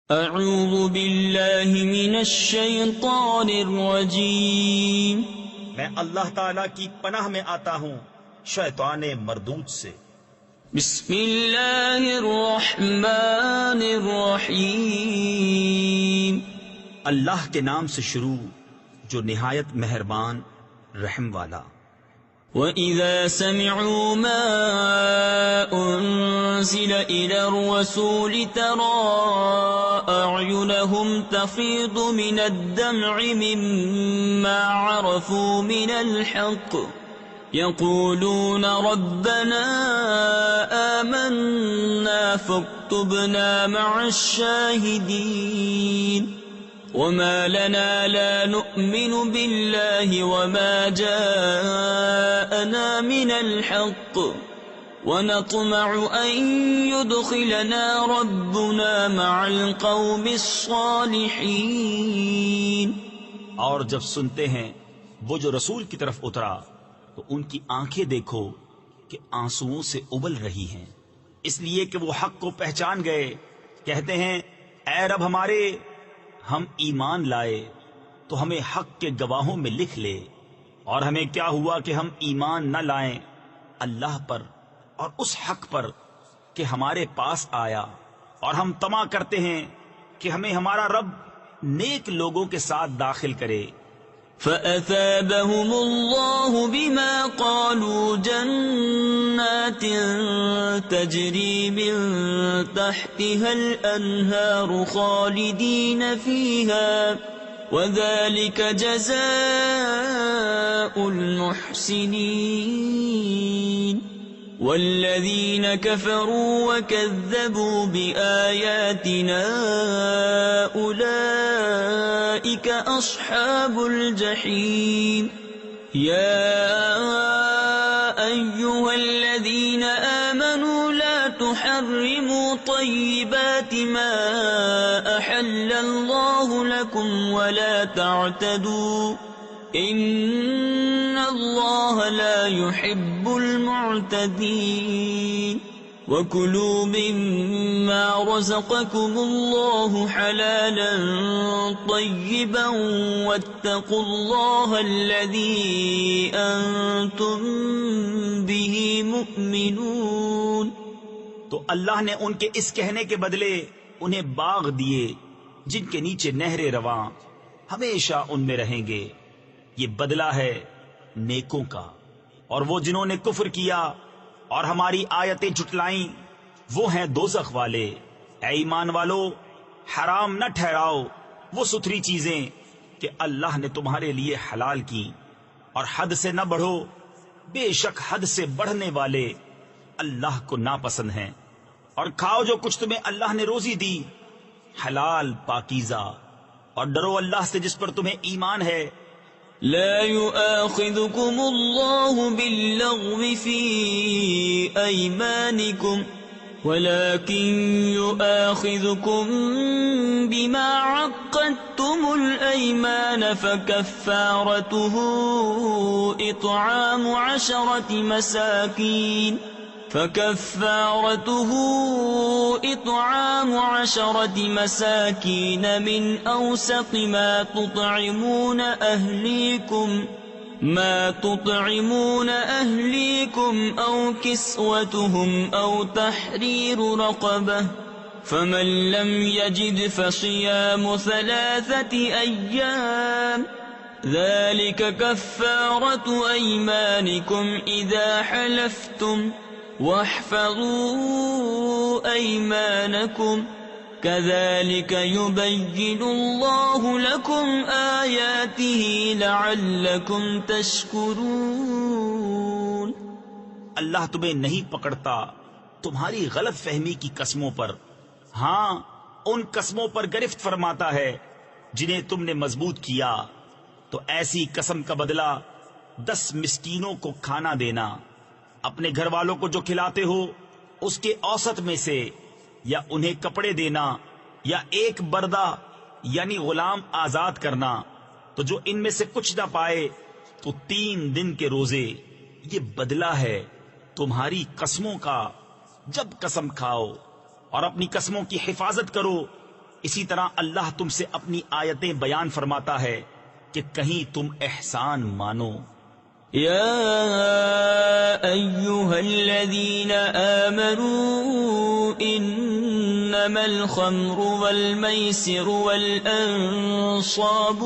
اعوذ باللہ من الشیطان الرجیم۔ میں اللہ تعالیٰ کی پناہ میں آتا ہوں شیطان مردود سے۔ بسم اللہ الرحمن الرحیم۔ اللہ کے نام سے شروع جو نہایت مہربان رحم والا۔ وَإِذَا سَمِعُوا مَا أُنزِلَ إِلَى الرَّسُولِ تَرَىٰ أَعْيُنَهُمْ تَفِيضُ مِنَ الدَّمْعِ مِمَّا عَرَفُوا مِنَ الْحَقِّ يَقُولُونَ رَبَّنَا آمَنَّا فَاكْتُبْنَا مَعَ الشَّاهِدِينَ۔ وما لنا لا نؤمن بالله وما جاءنا من الحق ونطمع أن يدخلنا ربنا مع القوم الصالحين۔ اور جب سنتے ہیں وہ جو رسول کی طرف اترا تو ان کی آنکھیں دیکھو کہ آنسوؤں سے ابل رہی ہیں، اس لیے کہ وہ حق کو پہچان گئے۔ کہتے ہیں اے رب ہمارے، ہم ایمان لائے تو ہمیں حق کے گواہوں میں لکھ لے، اور ہمیں کیا ہوا کہ ہم ایمان نہ لائیں اللہ پر اور اس حق پر کہ ہمارے پاس آیا، اور ہم طمع کرتے ہیں کہ ہمیں ہمارا رب نیک لوگوں کے ساتھ داخل کرے۔ فَأَثَابَهُمُ اللَّهُ بِمَا قَالُوا جَنَّاتٍ تَجْرِي مِن تَحْتِهَا الْأَنْهَارُ خَالِدِينَ فِيهَا وَذَلِكَ جَزَاءُ الْمُحْسِنِينَ۔ وَالَّذِينَ كَفَرُوا وَكَذَّبُوا بِآيَاتِنَا أُولَئِكَ أَصْحَابُ الْجَحِيمِ۔ يَا أَيُّهَا الَّذِينَ آمَنُوا لَا تُحَرِّمُوا طَيِّبَاتِ مَا أَحَلَّ اللَّهُ لَكُمْ وَلَا تَعْتَدُوا إِنَّ اللَّهَ لَا يُحِبُّ الْمُعْتَدِينَ۔ وَكُلُوا مِمَّا رَزَقَكُمُ اللَّهُ حَلَالًا طَيِّبًا وَاتَّقُوا اللَّهَ الَّذِي أَنتُم بِهِ مُؤْمِنُونَ۔ تو اللہ نے ان کے اس کہنے کے بدلے انہیں باغ دیے جن کے نیچے نہریں رواں ہمیشہ ان میں رہیں گے، یہ بدلہ ہے نیکوں کا۔ اور وہ جنہوں نے کفر کیا اور ہماری آیتیں جھٹلائیں وہ ہیں دوزخ والے۔ اے ایمان والو، حرام نہ ٹھہراؤ وہ ستھری چیزیں کہ اللہ نے تمہارے لیے حلال کی، اور حد سے نہ بڑھو، بے شک حد سے بڑھنے والے اللہ کو ناپسند ہیں۔ اور کھاؤ جو کچھ تمہیں اللہ نے روزی دی، حلال پاکیزہ، اور ڈرو اللہ سے جس پر تمہیں ایمان ہے۔ لا يؤاخذكم الله باللغو في أيمانكم ولكن يؤاخذكم بما عقدتم الأيمان فكفارته إطعام عشرة مساكين من أوسط ما تطعمون أهليكم أو كسوتهم أو تحرير رقبة، فمن لم يجد فصيام 3 أيام ذلك كفارة أيمانكم إذا حلفتم واحفظوا أيمانكم كذلك يبين الله لكم آياته لعلكم تشكرون۔ اللہ تمہیں نہیں پکڑتا تمہاری غلط فہمی کی قسموں پر، ہاں ان قسموں پر گرفت فرماتا ہے جنہیں تم نے مضبوط کیا، تو ایسی قسم کا بدلہ 10 مسکینوں کو کھانا دینا، اپنے گھر والوں کو جو کھلاتے ہو اس کے اوسط میں سے، یا انہیں کپڑے دینا، یا ایک بردہ یعنی غلام آزاد کرنا، تو جو ان میں سے کچھ نہ پائے تو 3 دن کے روزے۔ یہ بدلہ ہے تمہاری قسموں کا جب قسم کھاؤ، اور اپنی قسموں کی حفاظت کرو اسی طرح اللہ تم سے اپنی آیتیں بیان فرماتا ہے کہ کہیں تم احسان مانو۔ يا أيها الذين آمنوا إنما الخمر والميسر والأنصاب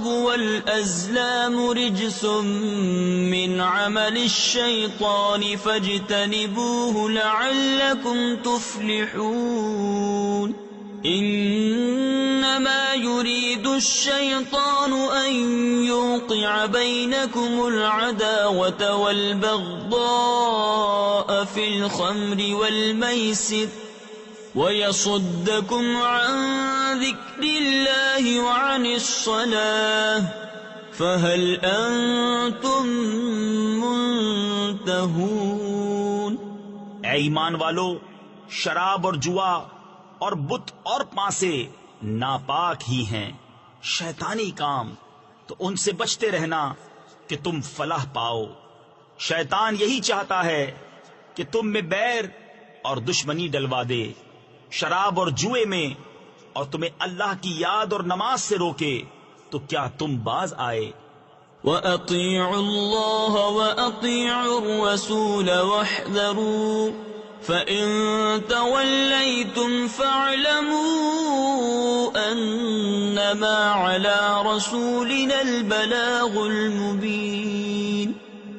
والأزلام رجس من عمل الشيطان فاجتنبوه لعلكم تفلحون إنما يريد الشيطان أن يوقع بينكم العداوة والبغضاء في الخمر والميسر ويصدكم عن ذكر الله وعن الصلاة فهل أنتم منتهون۔ اے ایمان والو، شراب اور جوا اور بت اور پانسے ناپاک ہی ہیں، شیطانی کام، تو ان سے بچتے رہنا کہ تم فلاح پاؤ۔ شیطان یہی چاہتا ہے کہ تم میں بیر اور دشمنی ڈلوا دے شراب اور جوئے میں، اور تمہیں اللہ کی یاد اور نماز سے روکے، تو کیا تم باز آئے؟ وَأَطِيعُوا اللَّهَ وَأَطِيعُوا الرَّسُولَ وَاحْذَرُوا فَإِن تَوَلَّيْتُمْ فَاعْلَمُوا أَنَّمَا عَلَى رَسُولِنَا الْبَلَاغُ الْمُبِينُ۔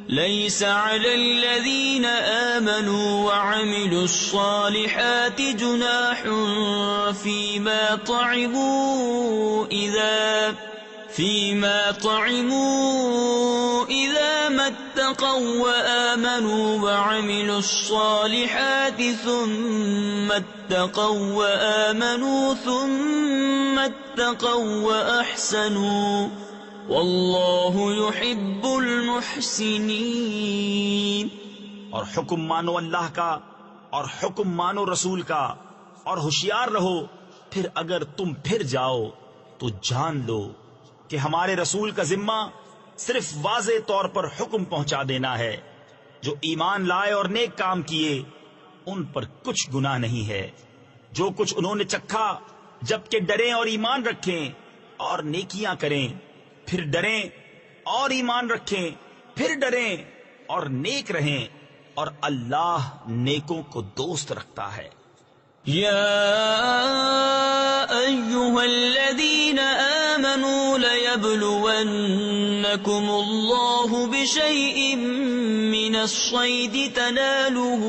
لَيْسَ عَلَى الَّذِينَ آمَنُوا وَعَمِلُوا الصَّالِحَاتِ جُنَاحٌ فِيمَا طَعِمُوا إِذَا مَا اتَّقَوا وَآمَنُوا وَعَمِلُوا الصَّالِحَاتِ ثُمَّ اتَّقَوا وَآمَنُوا ثُمَّ اتَّقَوا وَأَحْسَنُوا وَاللَّهُ يُحِبُّ الْمُحْسِنِينَ۔ اور حکم مانو اللہ کا اور حکم مانو رسول کا، اور ہوشیار رہو، پھر اگر تم پھر جاؤ تو جان لو کہ ہمارے رسول کا ذمہ صرف واضح طور پر حکم پہنچا دینا ہے۔ جو ایمان لائے اور نیک کام کیے ان پر کچھ گناہ نہیں ہے۔ جو کچھ انہوں نے چکھا، جبکہ ڈریں اور ایمان رکھیں اور نیکیاں کریں، پھر ڈریں اور ایمان رکھیں، پھر ڈریں اور نیک رہیں، اور اللہ نیکوں کو دوست رکھتا ہے۔ يا أيها الذين آمنوا ليبلونكم الله بشيء من الصيد تناله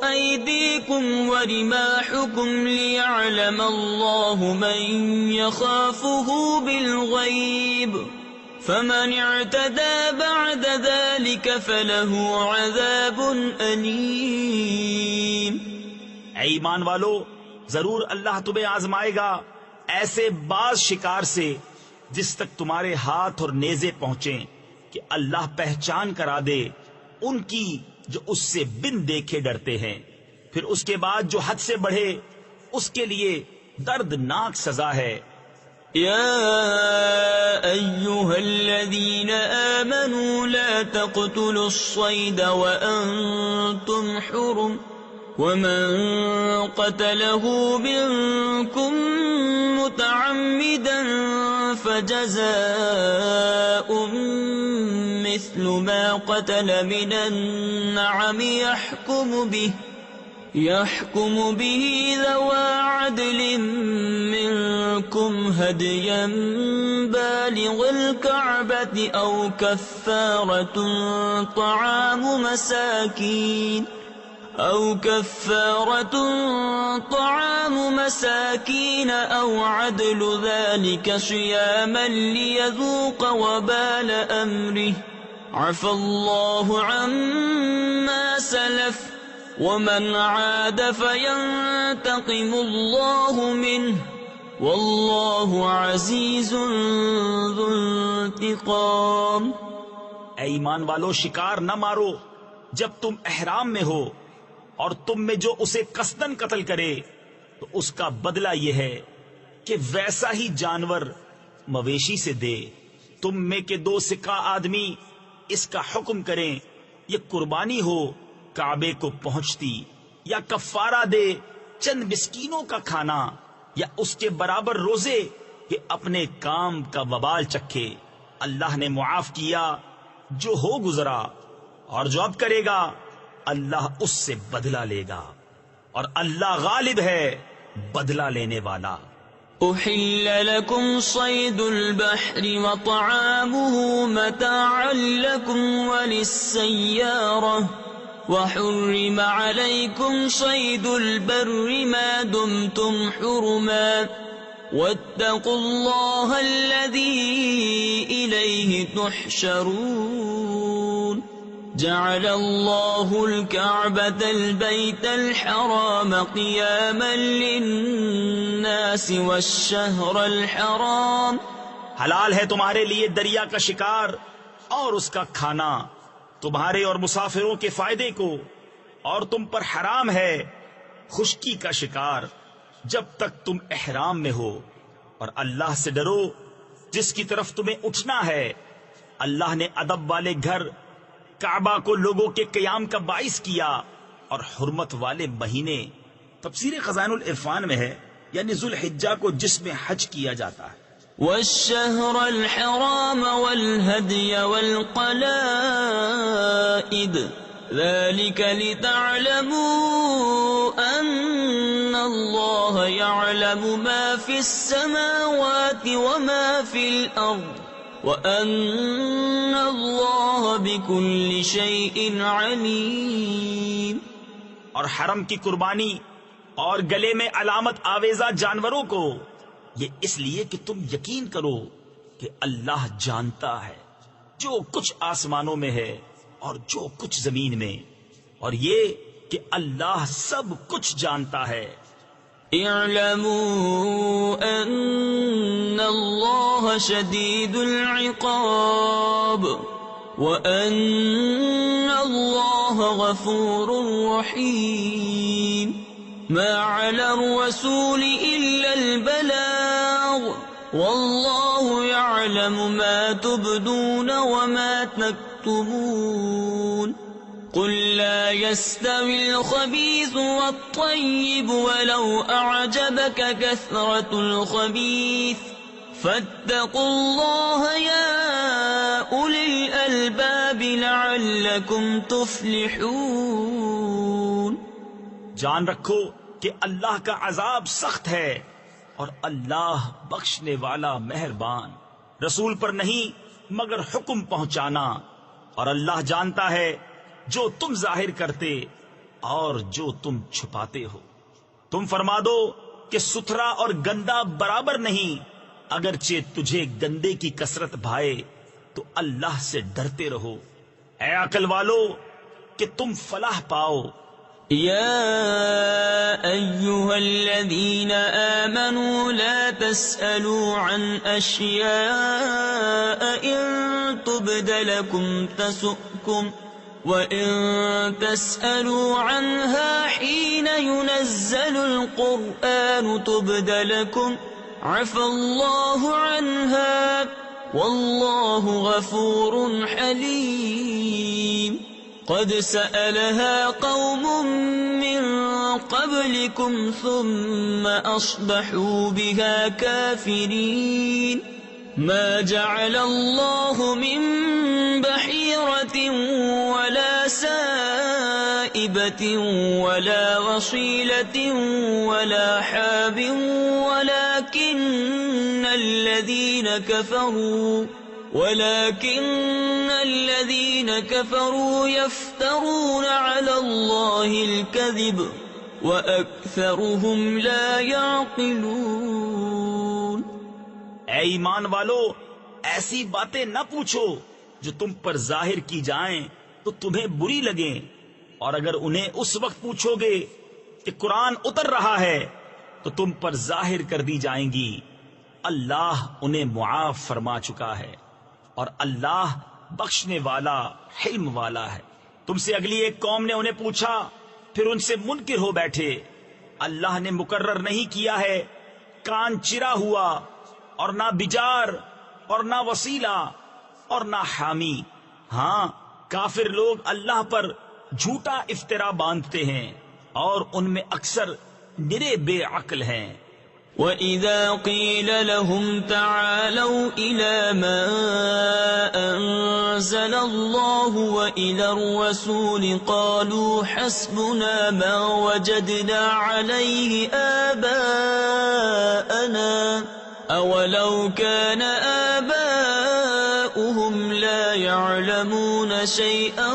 أيديكم ورماحكم ليعلم الله من يخافه بالغيب فمن اعتدى بعد ذلك فله عذاب أليم۔ اے ایمان والو، ضرور اللہ تمہیں آزمائے گا ایسے بعض شکار سے جس تک تمہارے ہاتھ اور نیزے پہنچیں، کہ اللہ پہچان کرا دے ان کی جو اس سے بن دیکھے ڈرتے ہیں، پھر اس کے بعد جو حد سے بڑھے اس کے لیے دردناک سزا ہے۔ يا أيها الذين آمنوا لا تقتلوا الصيد وأنتم حرم ومن قتله منكم متعمدا فجزاء مثل ما قتل من النعم يحكم به ذوى عدل منكم هديا بالغ الكعبة أو كفارة طعام مساكين أو عدل ذلك صياما ليذوق وبال أمره عفى الله عما سلف ومن عاد فينتقم الله منه والله عزيز ذو انتقام۔ اے ایمان والو، شکار نہ مارو جب تم احرام میں ہو، اور تم میں جو اسے قصدن قتل کرے تو اس کا بدلہ یہ ہے کہ ویسا ہی جانور مویشی سے دے۔ تم میں کے دو سکہ آدمی اس کا حکم کریں، یہ قربانی ہو کعبے کو پہنچتی، یا کفارہ دے چند مسکینوں کا کھانا، یا اس کے برابر روزے کہ اپنے کام کا وبال چکھے۔ اللہ نے معاف کیا جو ہو گزرا، اور جو اب کرے گا اللہ اس سے بدلہ لے گا، اور اللہ غالب ہے بدلہ لینے والا۔ أحل لكم صيد البحر وطعامه متاعا لكم وللسيارة وحرم عليكم صيد البر ما دمتم حرما واتقوا الله الذي إليه تحشرون جعل الله الكعبة البيت الحرام قياما للناس والشهر الحرام۔ حلال ہے تمہارے لیے دریا کا شکار اور اس کا کھانا تمہارے اور مسافروں کے فائدے کو، اور تم پر حرام ہے خشکی کا شکار جب تک تم احرام میں ہو، اور اللہ سے ڈرو جس کی طرف تمہیں اٹھنا ہے۔ اللہ نے ادب والے گھر کعبہ کو لوگوں کے قیام کا باعث کیا، اور حرمت والے مہینے تفسیر خزائن العرفان میں ہے، یعنی ذو الحجہ کو جس میں حج کیا جاتا ہے۔ والشهر الحرام والهدي والقلائد ذلك لتعلموا أن الله يعلم ما في السماوات وما في الأرض وَأَنَّ اللَّهَ بِكُلِّ شَيْءٍ عَلِيمٌ۔ اور حرم کی قربانی اور گلے میں علامت آویزہ جانوروں کو، یہ اس لیے کہ تم یقین کرو کہ اللہ جانتا ہے جو کچھ آسمانوں میں ہے اور جو کچھ زمین میں، اور یہ کہ اللہ سب کچھ جانتا ہے۔ اعلموا ان اللہ شدید العقاب وان اللہ غفور رحیم۔ ما علی الرسول الا البلاغ واللہ یعلم ما تبدون وما تکتمون۔ قل لا يستوي الخبيث والطيب ولو أعجبك كثرة الخبيث فاتقوا الله يا أولي الألباب لعلكم تفلحون۔ جان رکھو کہ اللہ کا عذاب سخت ہے اور اللہ بخشنے والا مہربان۔ رسول پر نہیں مگر حکم پہنچانا، اور اللہ جانتا ہے جو تم ظاہر کرتے اور جو تم چھپاتے ہو۔ تم فرما دو کہ ستھرا اور گندا برابر نہیں، اگرچہ تجھے گندے کی کثرت بھائے تو اللہ سے ڈرتے رہو، اے عقل والو کہ تم فلاح پاؤ۔ يا أيها الذين آمنوا لا تسألوا عن أشياء إن تبد لكم تسؤكم وَإِن تَسْأَلُوا عَنْهَا حِينَ يُنَزَّلُ الْقُرْآنُ تُبْدَ لَكُمْ عَفَا اللَّهُ عَنْهَا وَاللَّهُ غَفُورٌ حَلِيمٌ۔ قَدْ سَأَلَهَا قَوْمٌ مِّن قَبْلِكُمْ ثُمَّ أَصْبَحُوا بِهَا كَافِرِينَ۔ ما جعل الله من بحيرة ولا سائبة ولا وصيلة ولا حاب ولكن الذين كفروا يفترون على الله الكذب وأكثرهم لا يعقلون۔ اے ایمان والو، ایسی باتیں نہ پوچھو جو تم پر ظاہر کی جائیں تو تمہیں بری لگیں، اور اگر انہیں اس وقت پوچھو گے کہ قرآن اتر رہا ہے تو تم پر ظاہر کر دی جائیں گی۔ اللہ انہیں معاف فرما چکا ہے، اور اللہ بخشنے والا حلم والا ہے۔ تم سے اگلی ایک قوم نے انہیں پوچھا، پھر ان سے منکر ہو بیٹھے۔ اللہ نے مقرر نہیں کیا ہے کان چرا ہوا، اور نہ بجار، اور نہ وسیلہ، اور نہ حامی، ہاں کافر لوگ اللہ پر جھوٹا افطرا باندھتے ہیں اور ان میں اکثر نرے بے عقل ہیں. وَإِذَا قِيلَ لَهُمْ تَعَالَوْا إِلَى مَا أَنزَلَ اللَّهُ وَإِلَى الرَّسُولِ قَالُوا حَسْبُنَا مَا وَجَدْنَا عَلَيْهِ آبَاءَنَا أَوَلَوْ كَانَ آبَاؤُهُمْ لَا يَعْلَمُونَ شَيْئًا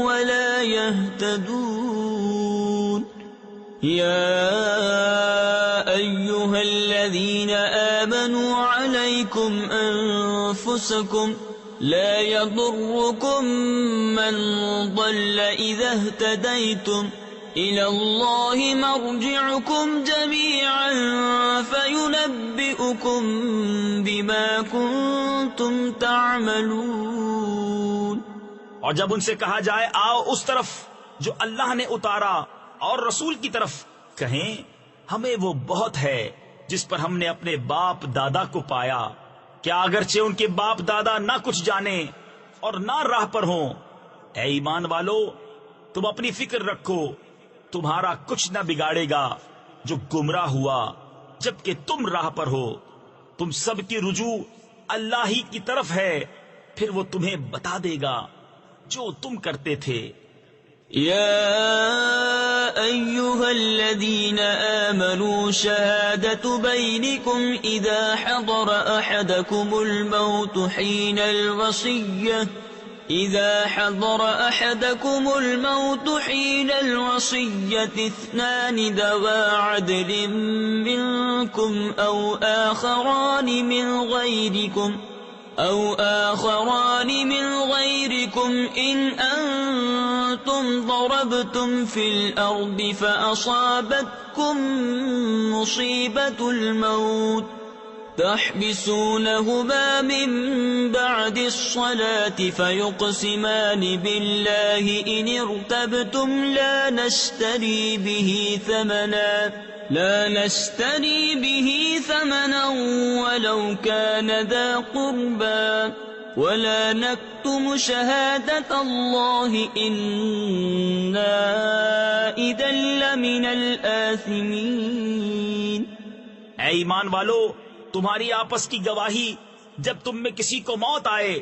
وَلَا يَهْتَدُونَ. أيها الذين آمنوا عليكم أنفسكم لا يضركم من ضل إذا اهتديتم إلى الله مرجعكم جميعا فينبئكم بما كنتم تعملون. اور جب ان سے کہا جائے آؤ اس طرف جو اللہ نے اتارا اور رسول کی طرف، کہیں ہمیں وہ بہت ہے جس پر ہم نے اپنے باپ دادا کو پایا، کیا اگرچہ ان کے باپ دادا نہ کچھ جانے اور نہ راہ پر ہوں. اے ایمان والو، تم اپنی فکر رکھو، تمہارا کچھ نہ بگاڑے گا جو گمراہ ہوا جبکہ تم راہ پر ہو. تم سب کی رجوع اللہ ہی کی طرف ہے، پھر وہ تمہیں بتا دے گا جو تم کرتے تھے. يا أيها الذين آمنوا شهادة بينكم إذا حضر أحدكم الموت حين الوصية اثنان ذوى عدل منكم أو آخران من غيركم إن أنتم ضربتم في الأرض فأصابتكم مصيبة الموت تحبسونهما من بعد الصلاة فيقسمان بالله إن ارتبتم لا نشتري به ثمنا ولو كان ذا قربى ولا نكتم شهادة الله إنا إذا لمن الآثمين. اے ایمان والو، تمہاری آپس کی گواہی جب تم میں کسی کو موت آئے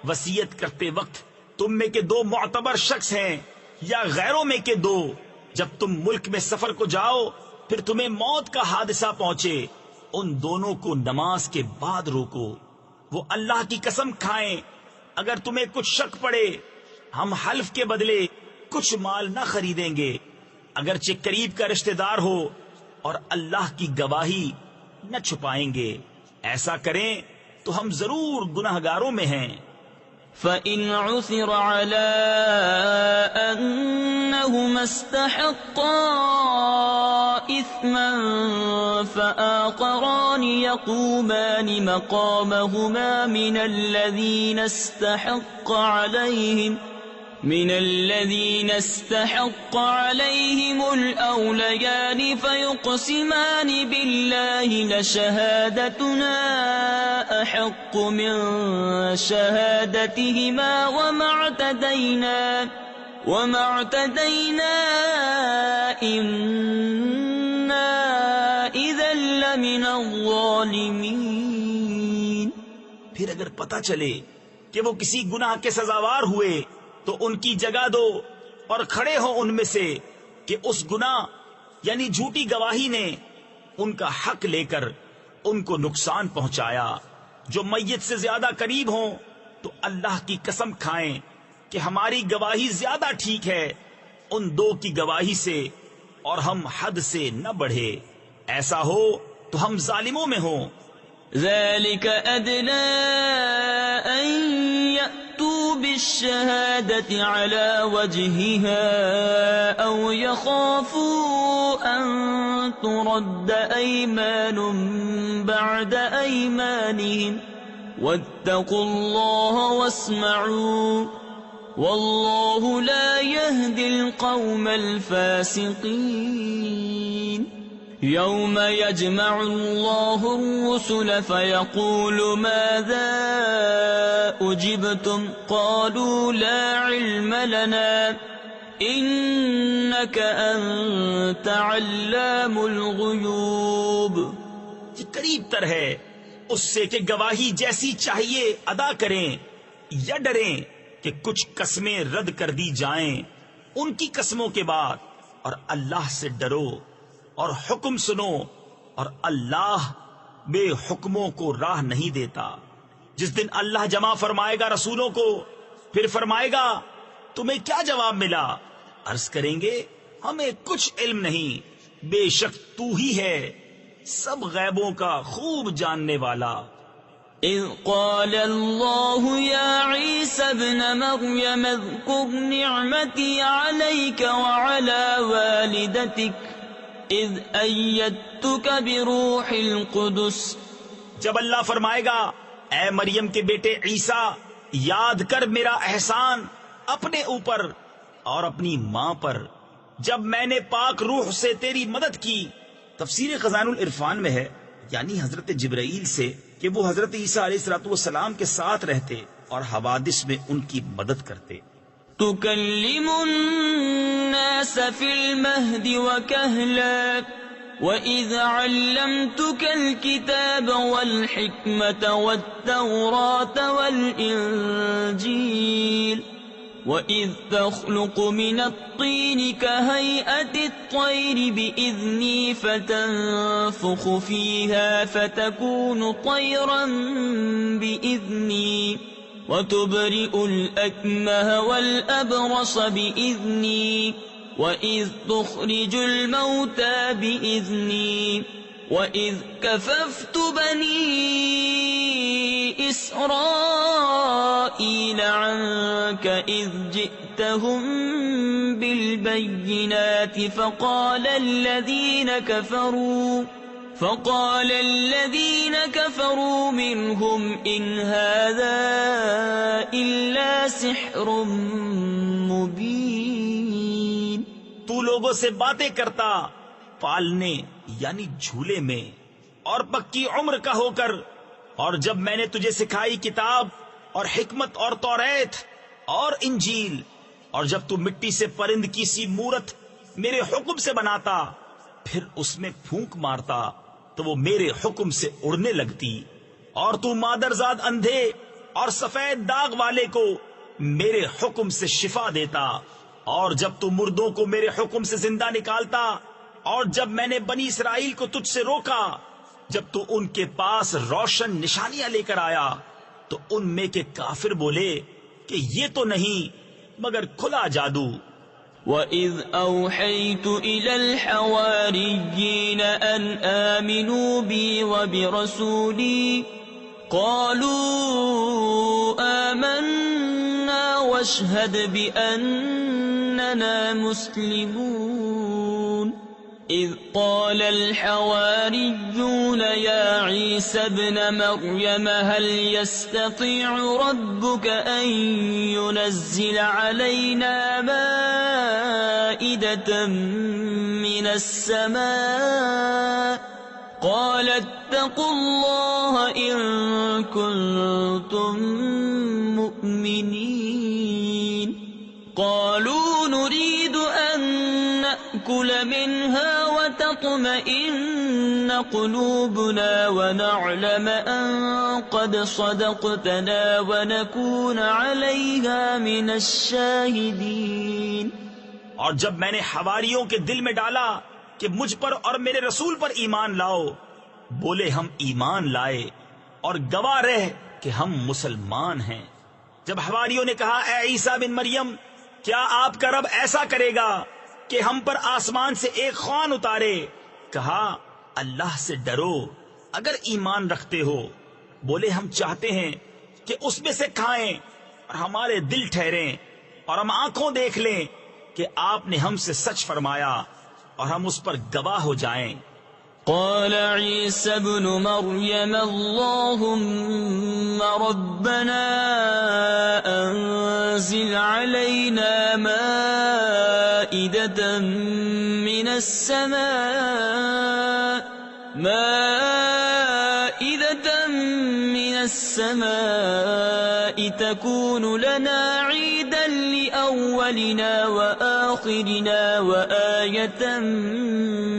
وصیت کرتے وقت تم میں کے دو معتبر شخص ہیں یا غیروں میں کے دو، جب تم ملک میں سفر کو جاؤ پھر تمہیں موت کا حادثہ پہنچے، ان دونوں کو نماز کے بعد روکو. وہ اللہ کی قسم کھائیں اگر تمہیں کچھ شک پڑے ہم حلف کے بدلے کچھ مال نہ خریدیں گے اگرچہ قریب کا رشتہ دار ہو، اور اللہ کی گواہی نہ چھپائیں گے. ایسا کریں تو ہم ضرور گناہگاروں میں ہیں. فَإِنْ عُثِرَ عَلَىٰ أَنَّهُمَا اسْتَحَقَّا إِثْمًا فَآخَرَانِ يَقُومَانِ مَقَامَهُمَا من الذين استحق عليهم الأوليان فيقسمان بالله لشهادتنا أحق من شهادتهما وما اعتدينا إنا إذا لمن الظالمين. پھر اگر پتہ چلے کہ وہ کسی گناہ کے سزاوار ہوئے تو ان کی جگہ دو اور کھڑے ہو ان میں سے کہ اس گناہ یعنی جھوٹی گواہی نے ان کا حق لے کر ان کو نقصان پہنچایا. جو میت سے زیادہ قریب ہوں تو اللہ کی قسم کھائیں کہ ہماری گواہی زیادہ ٹھیک ہے ان دو کی گواہی سے، اور ہم حد سے نہ بڑھے. ایسا ہو تو ہم ظالموں میں ہوں. ذلك أدنى أن يأتوا بالشهادة على وجهها أو يخافوا أن ترد أيمان بعد أيمانهم واتقوا الله واسمعوا والله لا يهدي القوم الفاسقين. يوم يجمع الله الرسل فيقول ماذا أجبتم قالوا لا علم لنا إنك أنت علام الغيوب. یہ قریب تر ہے اس سے کہ گواہی جیسی چاہیے ادا کریں یا ڈریں کہ کچھ قسمیں رد کر دی جائیں ان کی قسموں کے بعد، اور اللہ سے ڈرو اور حکم سنو، اور اللہ بے حکموں کو راہ نہیں دیتا. جس دن اللہ جمع فرمائے گا رسولوں کو، پھر فرمائے گا تمہیں کیا جواب ملا؟ عرض کریں گے ہمیں کچھ علم نہیں، بے شک تو ہی ہے سب غیبوں کا خوب جاننے والا. إذ قال الله يا عيسى ابن مريم اذكر نعمتي عليك وعلى والدتك إذ أيدتك بروح القدس. جب اللہ فرمائے گا اے مریم کے بیٹے عیسیٰ، یاد کر میرا احسان اپنے اوپر اور اپنی ماں پر جب میں نے پاک روح سے تیری مدد کی. تفسیر خزائن العرفان میں ہے یعنی حضرت جبرائیل سے کہ وہ حضرت عیسیٰ علیہ السلام کے ساتھ رہتے اور حوادث میں ان کی مدد کرتے. تكلم الناس في المهد وكهلا وإذ علمتك الكتاب والحكمة والتوراة والإنجيل وَإِذْ تَخْلُقُ مِنَ الطِّينِ كَهَيْئَةِ الطَّيْرِ بِإِذْنِي فَتَنفُخُ فِيهَا فَتَكُونُ طَيْرًا بِإِذْنِي وَتُبْرِئُ الْأَكْمَهَ وَالْأَبْرَصَ بِإِذْنِي وَإِذْ تُخْرِجُ الْمَوْتَى بِإِذْنِي وَإِذْ كَفَفْتُ بَنِي إِسْرَائِيلَ عَنكَ إِذْ جِئْتَهُم بِالْبَيِّنَاتِ فَقَالَ الَّذِينَ كَفَرُوا مِنْهُمْ إِنْ هَذَا إِلَّا سِحْرٌ مُبِينٌ. تو لوگوں سے باتیں کرتا پالنے یعنی جھولے میں اور پکی عمر کا ہو کر، اور جب میں نے تجھے سکھائی کتاب اور حکمت اور توریت اور انجیل، اور جب تو مٹی سے پرند کی سی مورت میرے حکم سے بناتا پھر اس میں پھونک مارتا تو وہ میرے حکم سے اڑنے لگتی، اور تو مادرزاد اندھے اور سفید داغ والے کو میرے حکم سے شفا دیتا، اور جب تو مردوں کو میرے حکم سے زندہ نکالتا، اور جب میں نے بنی اسرائیل کو تجھ سے روکا جب تو ان کے پاس روشن نشانیاں لے کر آیا تو ان میں کے کافر بولے کہ یہ تو نہیں مگر کھلا جادو. وَإِذْ أَوْحَيْتُ إِلَى الْحَوَارِيِّينَ أَنْ آمِنُوا بِي وَبِرَسُولِي قَالُوا آمَنَّا وَاشْهَدْ بِأَنَّنَا مُسْلِمُونَ. إِذْ قَالَ الْحَوَارِيُّونَ يَا عِيسَى ابْنَ مَرْيَمَ هَلْ يَسْتَطِيعُ رَبُّكَ أَن يُنَزِّلَ عَلَيْنَا مَائِدَةً مِّنَ السَّمَاءِ قَالَ اتَّقُوا اللَّهَ إِن كُنتُم مُّؤْمِنِينَ. قَالُوا نُرِيدُ أَن نَّأْكُلَ مِنْهَا وَتَطْمَئِنَّ قُلُوبُنَا وَنَعْلَمَ أَن قَدْ صَدَقْتَنَا وَنَكُونَ عَلَيْهَا مِنَ الشَّاهِدِينَ. اور جب میں نے حواریوں کے دل میں ڈالا کہ مجھ پر اور میرے رسول پر ایمان لاؤ، بولے ہم ایمان لائے اور گواہ رہ کہ ہم مسلمان ہیں. جب حواریوں نے کہا اے عیسیٰ بن مریم، کیا آپ کا رب ایسا کرے گا کہ ہم پر آسمان سے ایک خوان اتارے؟ کہا اللہ سے ڈرو اگر ایمان رکھتے ہو. بولے ہم چاہتے ہیں کہ اس میں سے کھائیں اور ہمارے دل ٹھہریں اور ہم آنکھوں دیکھ لیں کہ آپ نے ہم سے سچ فرمایا اور ہم اس پر گواہ ہو جائیں. قال عيسى ابن مريم اللهم ربنا أنزل علينا مائدة مائدة من السماء تكون لنا عيدا لأولنا وآخرنا وآية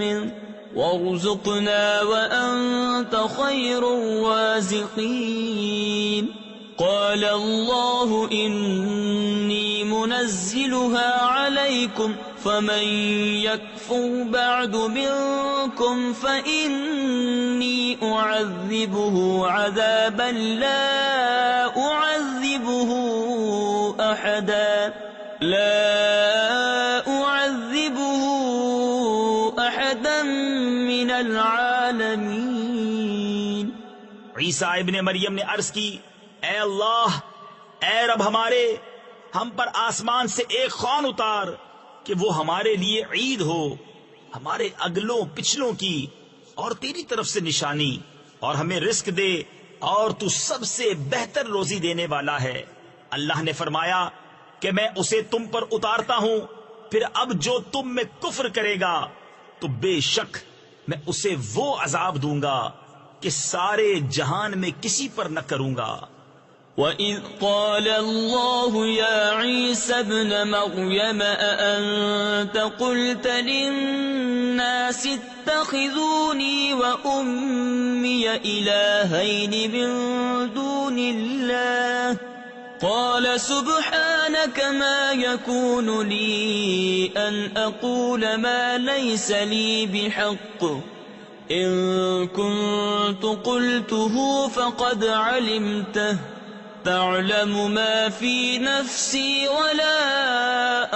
منك وارزقنا وأنت خير الرازقين قال الله إني منزلها عليكم فمن يكفر بعد منكم فإني أعذبه عذابا لا أعذبه أحدا من العالمين. عیسیٰ ابن مریم نے عرض کی، اے اللہ، اے رب ہمارے، ہم پر آسمان سے ایک خوان اتار کہ وہ ہمارے لیے عید ہو، ہمارے اگلوں پچھلوں کی اور تیری طرف سے نشانی، اور ہمیں رزق دے، اور تو سب سے بہتر روزی دینے والا ہے. اللہ نے فرمایا کہ میں اسے تم پر اتارتا ہوں، پھر اب جو تم میں کفر کرے گا تو بے شک میں اسے وہ عذاب دوں گا کہ سارے جہان میں کسی پر نہ کروں گا. وَإِذْ قَالَ اللَّهُ يَا عِيسَى ابْنَ مَرْيَمَ أَأَنْتَ قُلْتَ لِلنَّاسِ اتَّخِذُونِي وَأُمِّيَ إِلَٰهَيْنِ مِن دُونِ اللَّهِ قَالَ سُبْحَانَكَ مَا يَكُونُ لِي أَنْ أَقُولَ مَا لَيْسَ لِي بِحَقٍّ إِن كُنتُ قُلْتُهُ فَقَدْ عَلِمْتَهُ تعلم ما في نفسي ولا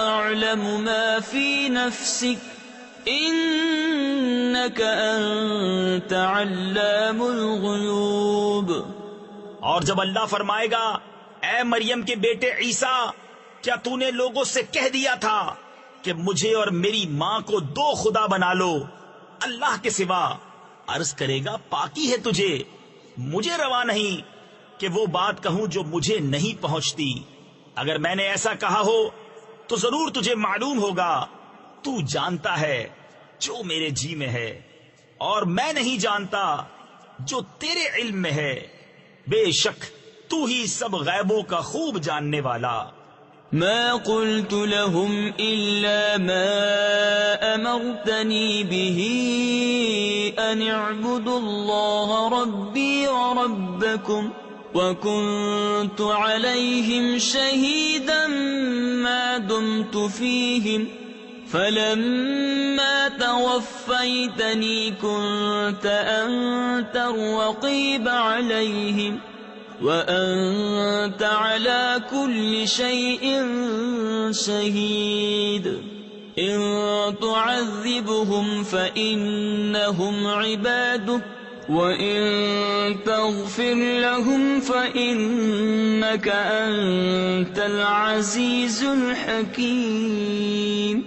أعلم ما في نفسك إنك أنت علام الغيوب. اور جب اللہ فرمائے گا، اے مریم کے بیٹے عیسیٰ، کیا تو نے لوگوں سے کہہ دیا تھا کہ مجھے اور میری ماں کو دو خدا بنا لو اللہ کے سوا؟ عرض کرے گا، پاکی ہے تجھے، مجھے روا نہیں کہ وہ بات کہوں جو مجھے نہیں پہنچتی. اگر میں نے ایسا کہا ہو تو ضرور تجھے معلوم ہوگا. تو جانتا ہے جو میرے جی میں ہے، اور میں نہیں جانتا جو تیرے علم میں ہے. بے شک تو ہی سب غیبوں کا خوب جاننے والا. ما قلت لهم إلا ما أمرتني به أن اعبدوا الله ربي وربكم وكنت عليهم شهيدا ما دمت فيهم فلما توفيتني كنت أنت الرقيب عليهم وأنت على كل شيء شهيد. إن تعذبهم فإنهم عبادك وَإِن تَغْفِرْ لَهُمْ فَإِنَّكَ أَنْتَ الْعَزِيزُ الْحَكِيمُ.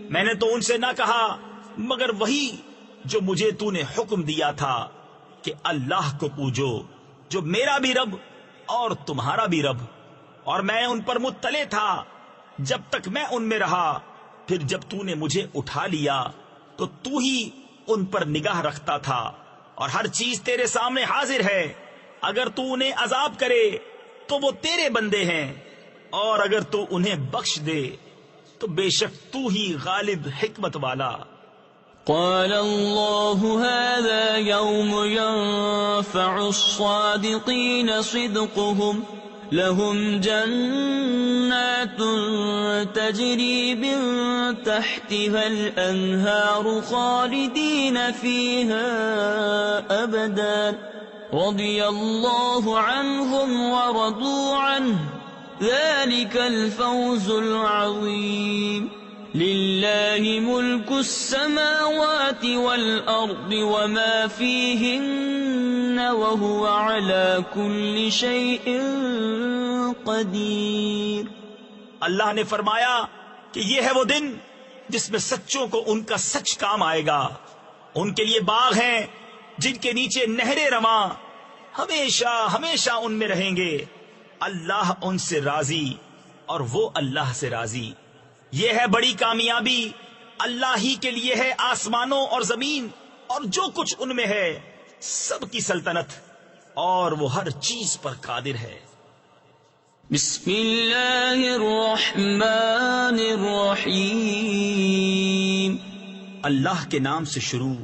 میں نے تو ان سے نہ کہا مگر وہی جو مجھے تو نے حکم دیا تھا کہ اللہ کو پوجو جو میرا بھی رب اور تمہارا بھی رب، اور میں ان پر مطلع تھا جب تک میں ان میں رہا. پھر جب تو نے مجھے اٹھا لیا تو تو ہی ان پر نگاہ رکھتا تھا، اور ہر چیز تیرے سامنے حاضر ہے. اگر تو انہیں عذاب کرے تو وہ تیرے بندے ہیں، اور اگر تو انہیں بخش دے تو بے شک تو ہی غالب حکمت والا. قال الله هذا يوم ينفع الصادقين صدقهم لهم جنات تجري من تحتها الأنهار خالدين فيها أبدا رضي الله عنهم ورضوا عنه ذلك الفوز العظيم. لله ملك السماوات والأرض وما فيهن وهو على كل شيء قدير. اللہ نے فرمایا کہ یہ ہے وہ دن جس میں سچوں کو ان کا سچ کام آئے گا. ان کے لیے باغ ہیں جن کے نیچے نہریں رواں، ہمیشہ ہمیشہ ان میں رہیں گے. اللہ ان سے راضی اور وہ اللہ سے راضی. یہ ہے بڑی کامیابی، اللہ ہی کے لیے ہے آسمانوں اور زمین اور جو کچھ ان میں ہے، سب کی سلطنت، اور وہ ہر چیز پر قادر ہے۔ بسم اللہ الرحمن الرحیم۔ اللہ کے نام سے شروع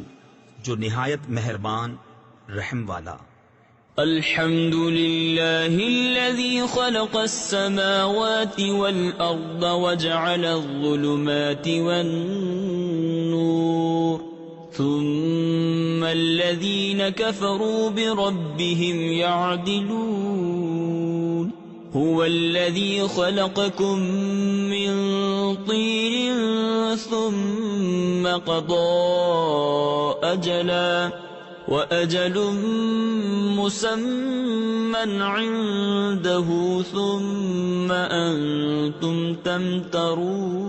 جو نہایت مہربان رحم والا۔ الحمد للہ الذی خلق السماوات والارض وجعل الظلمات والنور ثم الذین كفروا بربهم يعدلون هو الذي خلقكم من طين ثم قضى أجلا وأجل مسمى عنده ثم أنتم تمترون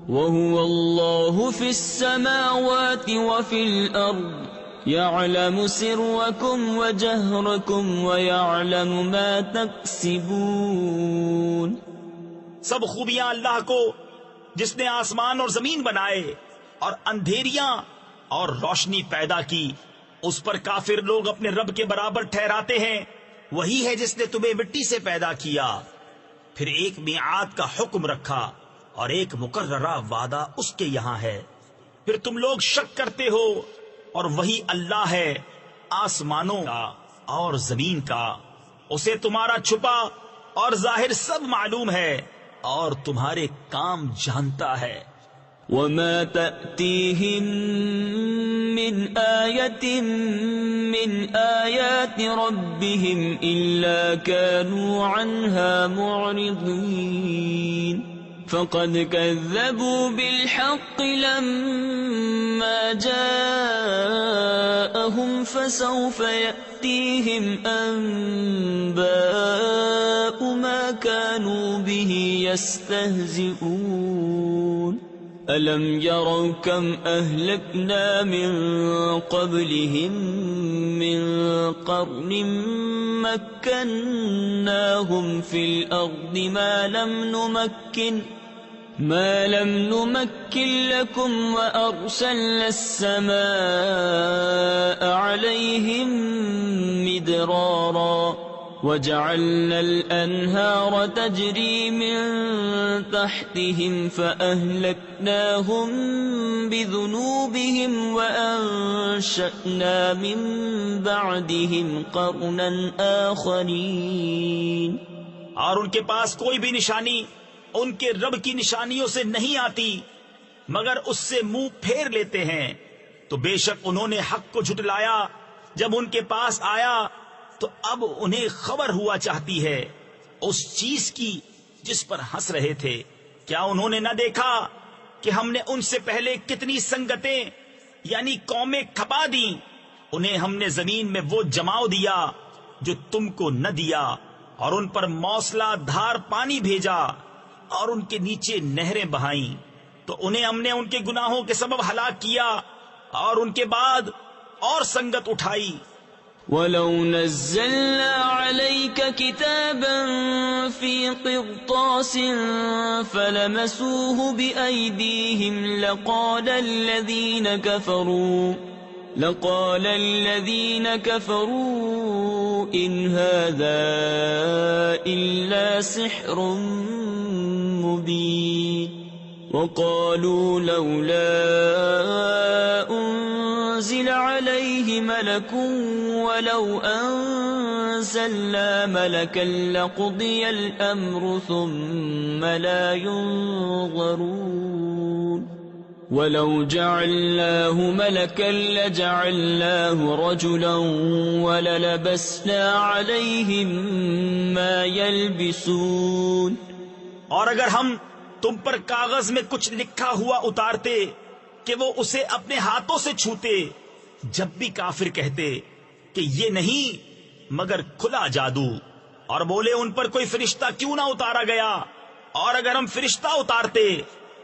وهو الله في السماوات وفي الأرض يعلم سركم وجهركم ويعلم ما تكسبون۔ سب خوبیاں اللہ کو جس نے آسمان اور زمین بنائے اور اندھیریاں اور روشنی پیدا کی، اس پر کافر لوگ اپنے رب کے برابر ٹھہراتے ہیں۔ وہی ہے جس نے تمہیں مٹی سے پیدا کیا، پھر ایک میعاد کا حکم رکھا اور ایک مقررہ وعدہ اس کے یہاں ہے، پھر تم لوگ شک کرتے ہو، اور وہی اللہ ہے آسمانوں کا اور زمین کا، اسے تمہارا چھپا اور ظاہر سب معلوم ہے اور تمہارے کام جانتا ہے۔ وما تأتيهم من آية من آيات ربهم إلا كانوا عنها معرضين فقد كذبوا بالحق لما جاءهم فسوف يأتيهم أنباء ما كانوا به يستهزئون ألم يروا كم أهلكنا من قبلهم من قرن مكناهم في الأرض ما لم نمكن لكم وأرسلنا السماء عليهم مدرارا وجعلنا الأنهار تجري من تحتهم فأهلكناهم بذنوبهم وأنشأنا من بعدهم قرنا آخرين۔ اور ان کے پاس کوئی بھی نشانی ان کے رب کی نشانیوں سے نہیں آتی مگر اس سے منہ پھیر لیتے ہیں، تو بے شک انہوں نے حق کو جھٹلایا جب ان کے پاس آیا، تو اب انہیں خبر ہوا چاہتی ہے اس چیز کی جس پر ہنس رہے تھے۔ کیا انہوں نے نہ دیکھا کہ ہم نے ان سے پہلے کتنی سنگتیں یعنی قومیں کھپا دیں، انہیں ہم نے زمین میں وہ جماؤ دیا جو تم کو نہ دیا، اور ان پر موسلا دھار پانی بھیجا اور ان کے نیچے نہریں بہائیں، تو انہیں ہم نے ان کے گناہوں کے سبب ہلاک کیا اور ان کے بعد اور سنگت اٹھائی۔ وَلَوْ نَزَّلْنَا عَلَيْكَ كِتَابًا فِي قِرْطَاسٍ فَلَمَسُوهُ بِأَيْدِيهِمْ لقال الذين كفروا إن هذا إلا سحر مبين وقالوا لولا أنزل عليه ملك ولو أنزلنا ملكا لقضي الأمر ثم لا ينظرون ولو جعلناه ملكا لجعلناه رجلا وللبسنا عليهم ما يلبسون۔ اور اگر ہم تم پر کاغذ میں کچھ لکھا ہوا اتارتے کہ وہ اسے اپنے ہاتھوں سے چھوتے، جب بھی کافر کہتے کہ یہ نہیں مگر کھلا جادو، اور بولے ان پر کوئی فرشتہ کیوں نہ اتارا گیا، اور اگر ہم فرشتہ اتارتے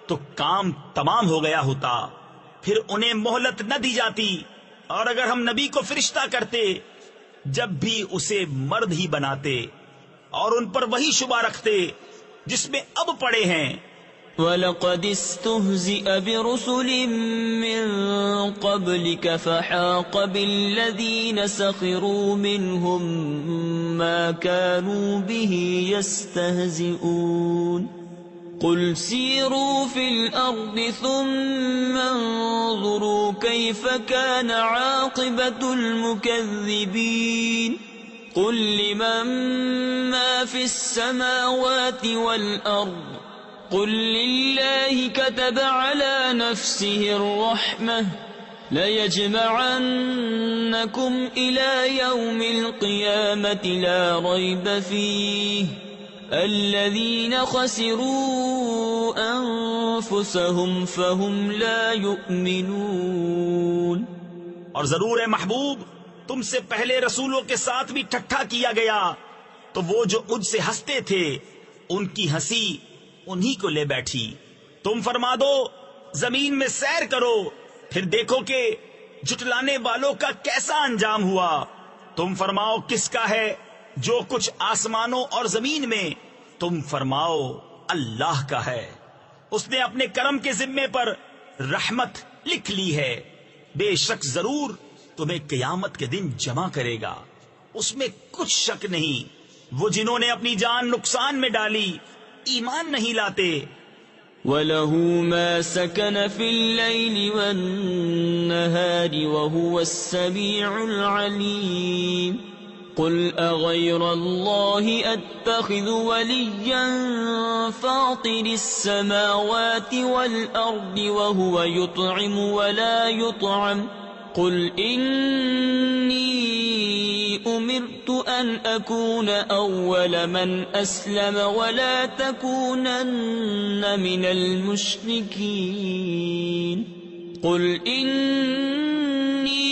تو کام تمام ہو گیا ہوتا، پھر انہیں مہلت نہ دی جاتی، اور اگر ہم نبی کو فرشتہ کرتے جب بھی اسے مرد ہی بناتے، اور ان پر وہی شبہ رکھتے جس میں اب پڑے ہیں، وَلَقَدِ اسْتُهْزِئَ بِرُسُلٍ مِّن قَبْلِكَ فَحَاقَ بِالَّذِينَ سَخِرُوا مِنْهُم مَّا كَانُوا بِهِ يَسْتَهْزِئُونَ قُلْ سِيرُوا فِي الْأَرْضِ ثُمَّ انظُرُوا كَيْفَ كَانَ عَاقِبَةُ الْمُكَذِّبِينَ قُل لِّمَن مَّا فِي السَّمَاوَاتِ وَالْأَرْضِ قُل لِّلَّهِ كَتَبَ عَلَى نَفْسِهِ الرَّحْمَةَ لَيَجْمَعَنَّكُمْ إِلَىٰ يَوْمِ الْقِيَامَةِ لَا رَيْبَ فِيهِ الَّذِينَ خَسِرُوا أَنفُسَهُمْ فَهُمْ لَا يُؤْمِنُونَ۔ اور ضرور اے محبوب تم سے پہلے رسولوں کے ساتھ بھی ٹھٹھا کیا گیا، تو وہ جو ان سے ہنستے تھے ان کی ہنسی انہی کو لے بیٹھی۔ تم فرما دو زمین میں سیر کرو، پھر دیکھو کہ جھٹلانے والوں کا کیسا انجام ہوا۔ تم فرماؤ کس کا ہے جو کچھ آسمانوں اور زمین میں؟ تم فرماؤ اللہ کا ہے، اس نے اپنے کرم کے ذمے پر رحمت لکھ لی ہے۔ بے شک ضرور تمہیں قیامت کے دن جمع کرے گا، اس میں کچھ شک نہیں۔ وہ جنہوں نے اپنی جان نقصان میں ڈالی ایمان نہیں لاتے۔ وَلَهُ مَا سَكَنَ فِي اللَّيْلِ وَالنَّهَارِ وَهُوَ السَّمِيعُ الْعَلِيمُ قُلْ أَغَيْرَ اللَّهِ أَتَّخِذُ وَلِيًّا فَاطِرِ السَّمَاوَاتِ وَالْأَرْضِ وَهُوَ يُطْعِمُ وَلَا يُطْعَمُ قُلْ إِنِّي أُمِرْتُ أَنْ أَكُونَ أَوَّلَ مَنْ أَسْلَمَ وَلَا تَكُونَنَّ مِنَ الْمُشْرِكِينَ قُلْ إِنِّي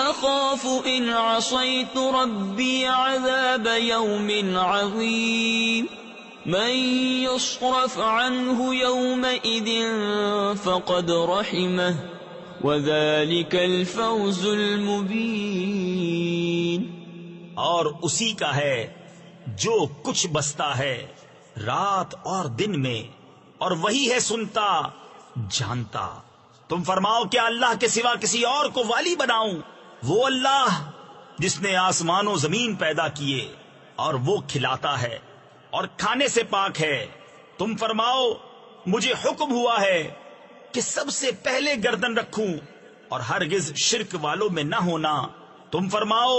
أَخَافُ إِنْ عَصَيْتُ رَبِّي عَذَابَ يَوْمٍ عَظِيمٍ مَنْ يُصْرَفْ عَنْهُ يَوْمَئِذٍ فَقَدْ رَحِمَهُ وَذَلِكَ الْفَوْزُ الْمُبِينُ۔ اور اسی کا ہے جو کچھ بستا ہے رات اور دن میں، اور وہی ہے سنتا جانتا۔ تم فرماؤ کیا اللہ کے سوا کسی اور کو والی بناؤں؟ وہ اللہ جس نے آسمان و زمین پیدا کیے، اور وہ کھلاتا ہے اور کھانے سے پاک ہے۔ تم فرماؤ مجھے حکم ہوا ہے کہ سب سے پہلے گردن رکھوں اور ہرگز شرک والوں میں نہ ہونا۔ تم فرماؤ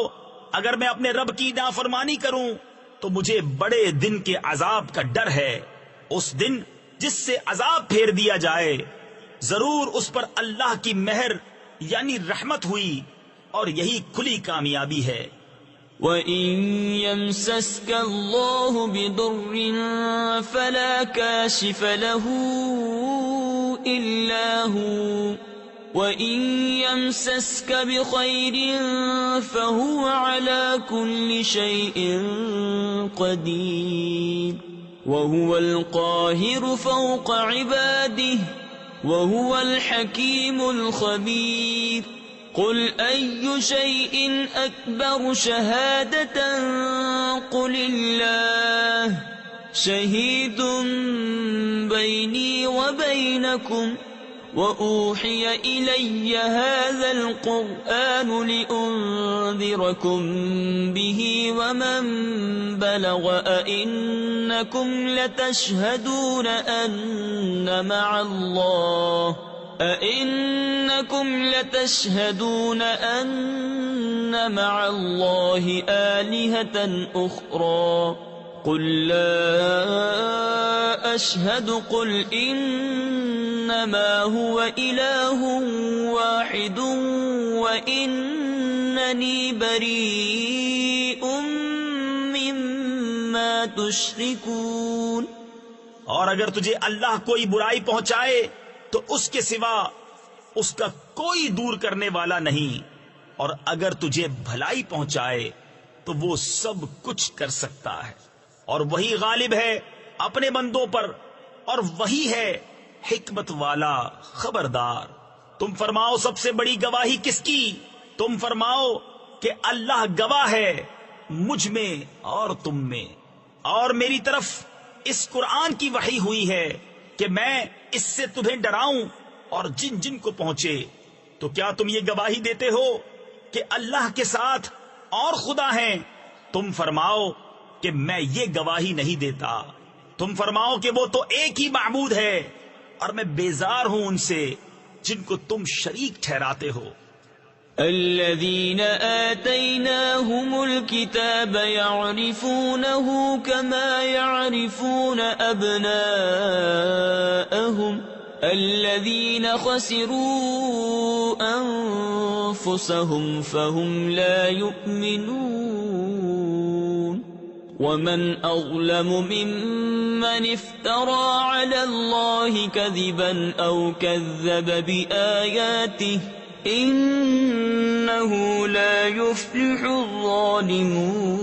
اگر میں اپنے رب کی نافرمانی کروں تو مجھے بڑے دن کے عذاب کا ڈر ہے، اس دن جس سے عذاب پھیر دیا جائے۔ ضرور اس پر اللہ کی مہر یعنی رحمت ہوئی، اور یہی کھلی کامیابی ہے۔ وَإِن يَمْسَسْكَ اللَّهُ بِضُرٍّ فَلَا كَاشِفَ لَهُ إِلَّا هُوَ وَإِن يَمْسَسْكَ بِخَيْرٍ فَهُوَ عَلَى كُلِّ شَيْءٍ قَدِيرٌ وَهُوَ الْقَاهِرُ فَوْقَ عِبَادِهِ وَهُوَ الْحَكِيمُ الْخَبِيرُ قُلْ أَيُّ شَيْءٍ أَكْبَرُ شَهَادَةً قُلِ اللَّهُ شَهِيدٌ بَيْنِي وَبَيْنَكُمْ وَأُوحِيَ إِلَيَّ هَذَا الْقُرْآنُ لِأُنذِرَكُم بِهِ وَمَن بَلَغَ أَئِنَّكُمْ لَتَشْهَدُونَ أَنَّ مَعَ اللَّهِ آلِهَةً أُخْرَى قُلْ لَا أَشْهَدُ قُلْ إِنَّمَا هُوَ إِلَٰهٌ وَاحِدٌ وَإِنَّنِي بَرِيءٌ مِّمَّا تُشْرِكُونَ۔ اور اگر تجھے اللہ کوئی برائی پہنچائے تو اس کے سوا اس کا کوئی دور کرنے والا نہیں، اور اگر تجھے بھلائی پہنچائے تو وہ سب کچھ کر سکتا ہے، اور وہی غالب ہے اپنے بندوں پر، اور وہی ہے حکمت والا خبردار۔ تم فرماؤ سب سے بڑی گواہی کس کی؟ تم فرماؤ کہ اللہ گواہ ہے مجھ میں اور تم میں، اور میری طرف اس قرآن کی وحی ہوئی ہے کہ میں اس سے تمہیں ڈراؤں اور جن جن کو پہنچے، تو کیا تم یہ گواہی دیتے ہو کہ اللہ کے ساتھ اور خدا ہیں؟ تم فرماؤ کہ میں یہ گواہی نہیں دیتا۔ تم فرماؤ کہ وہ تو ایک ہی معبود ہے، اور میں بیزار ہوں ان سے جن کو تم شریک ٹھہراتے ہو۔ الذين آتيناهم الكتاب يعرفونه كما يعرفون أبناءهم الذين خسروا أنفسهم فهم لا يؤمنون ومن أظلم ممن افترى على الله كذبا أو كذب بآياته إنه لا يفلح الظالمون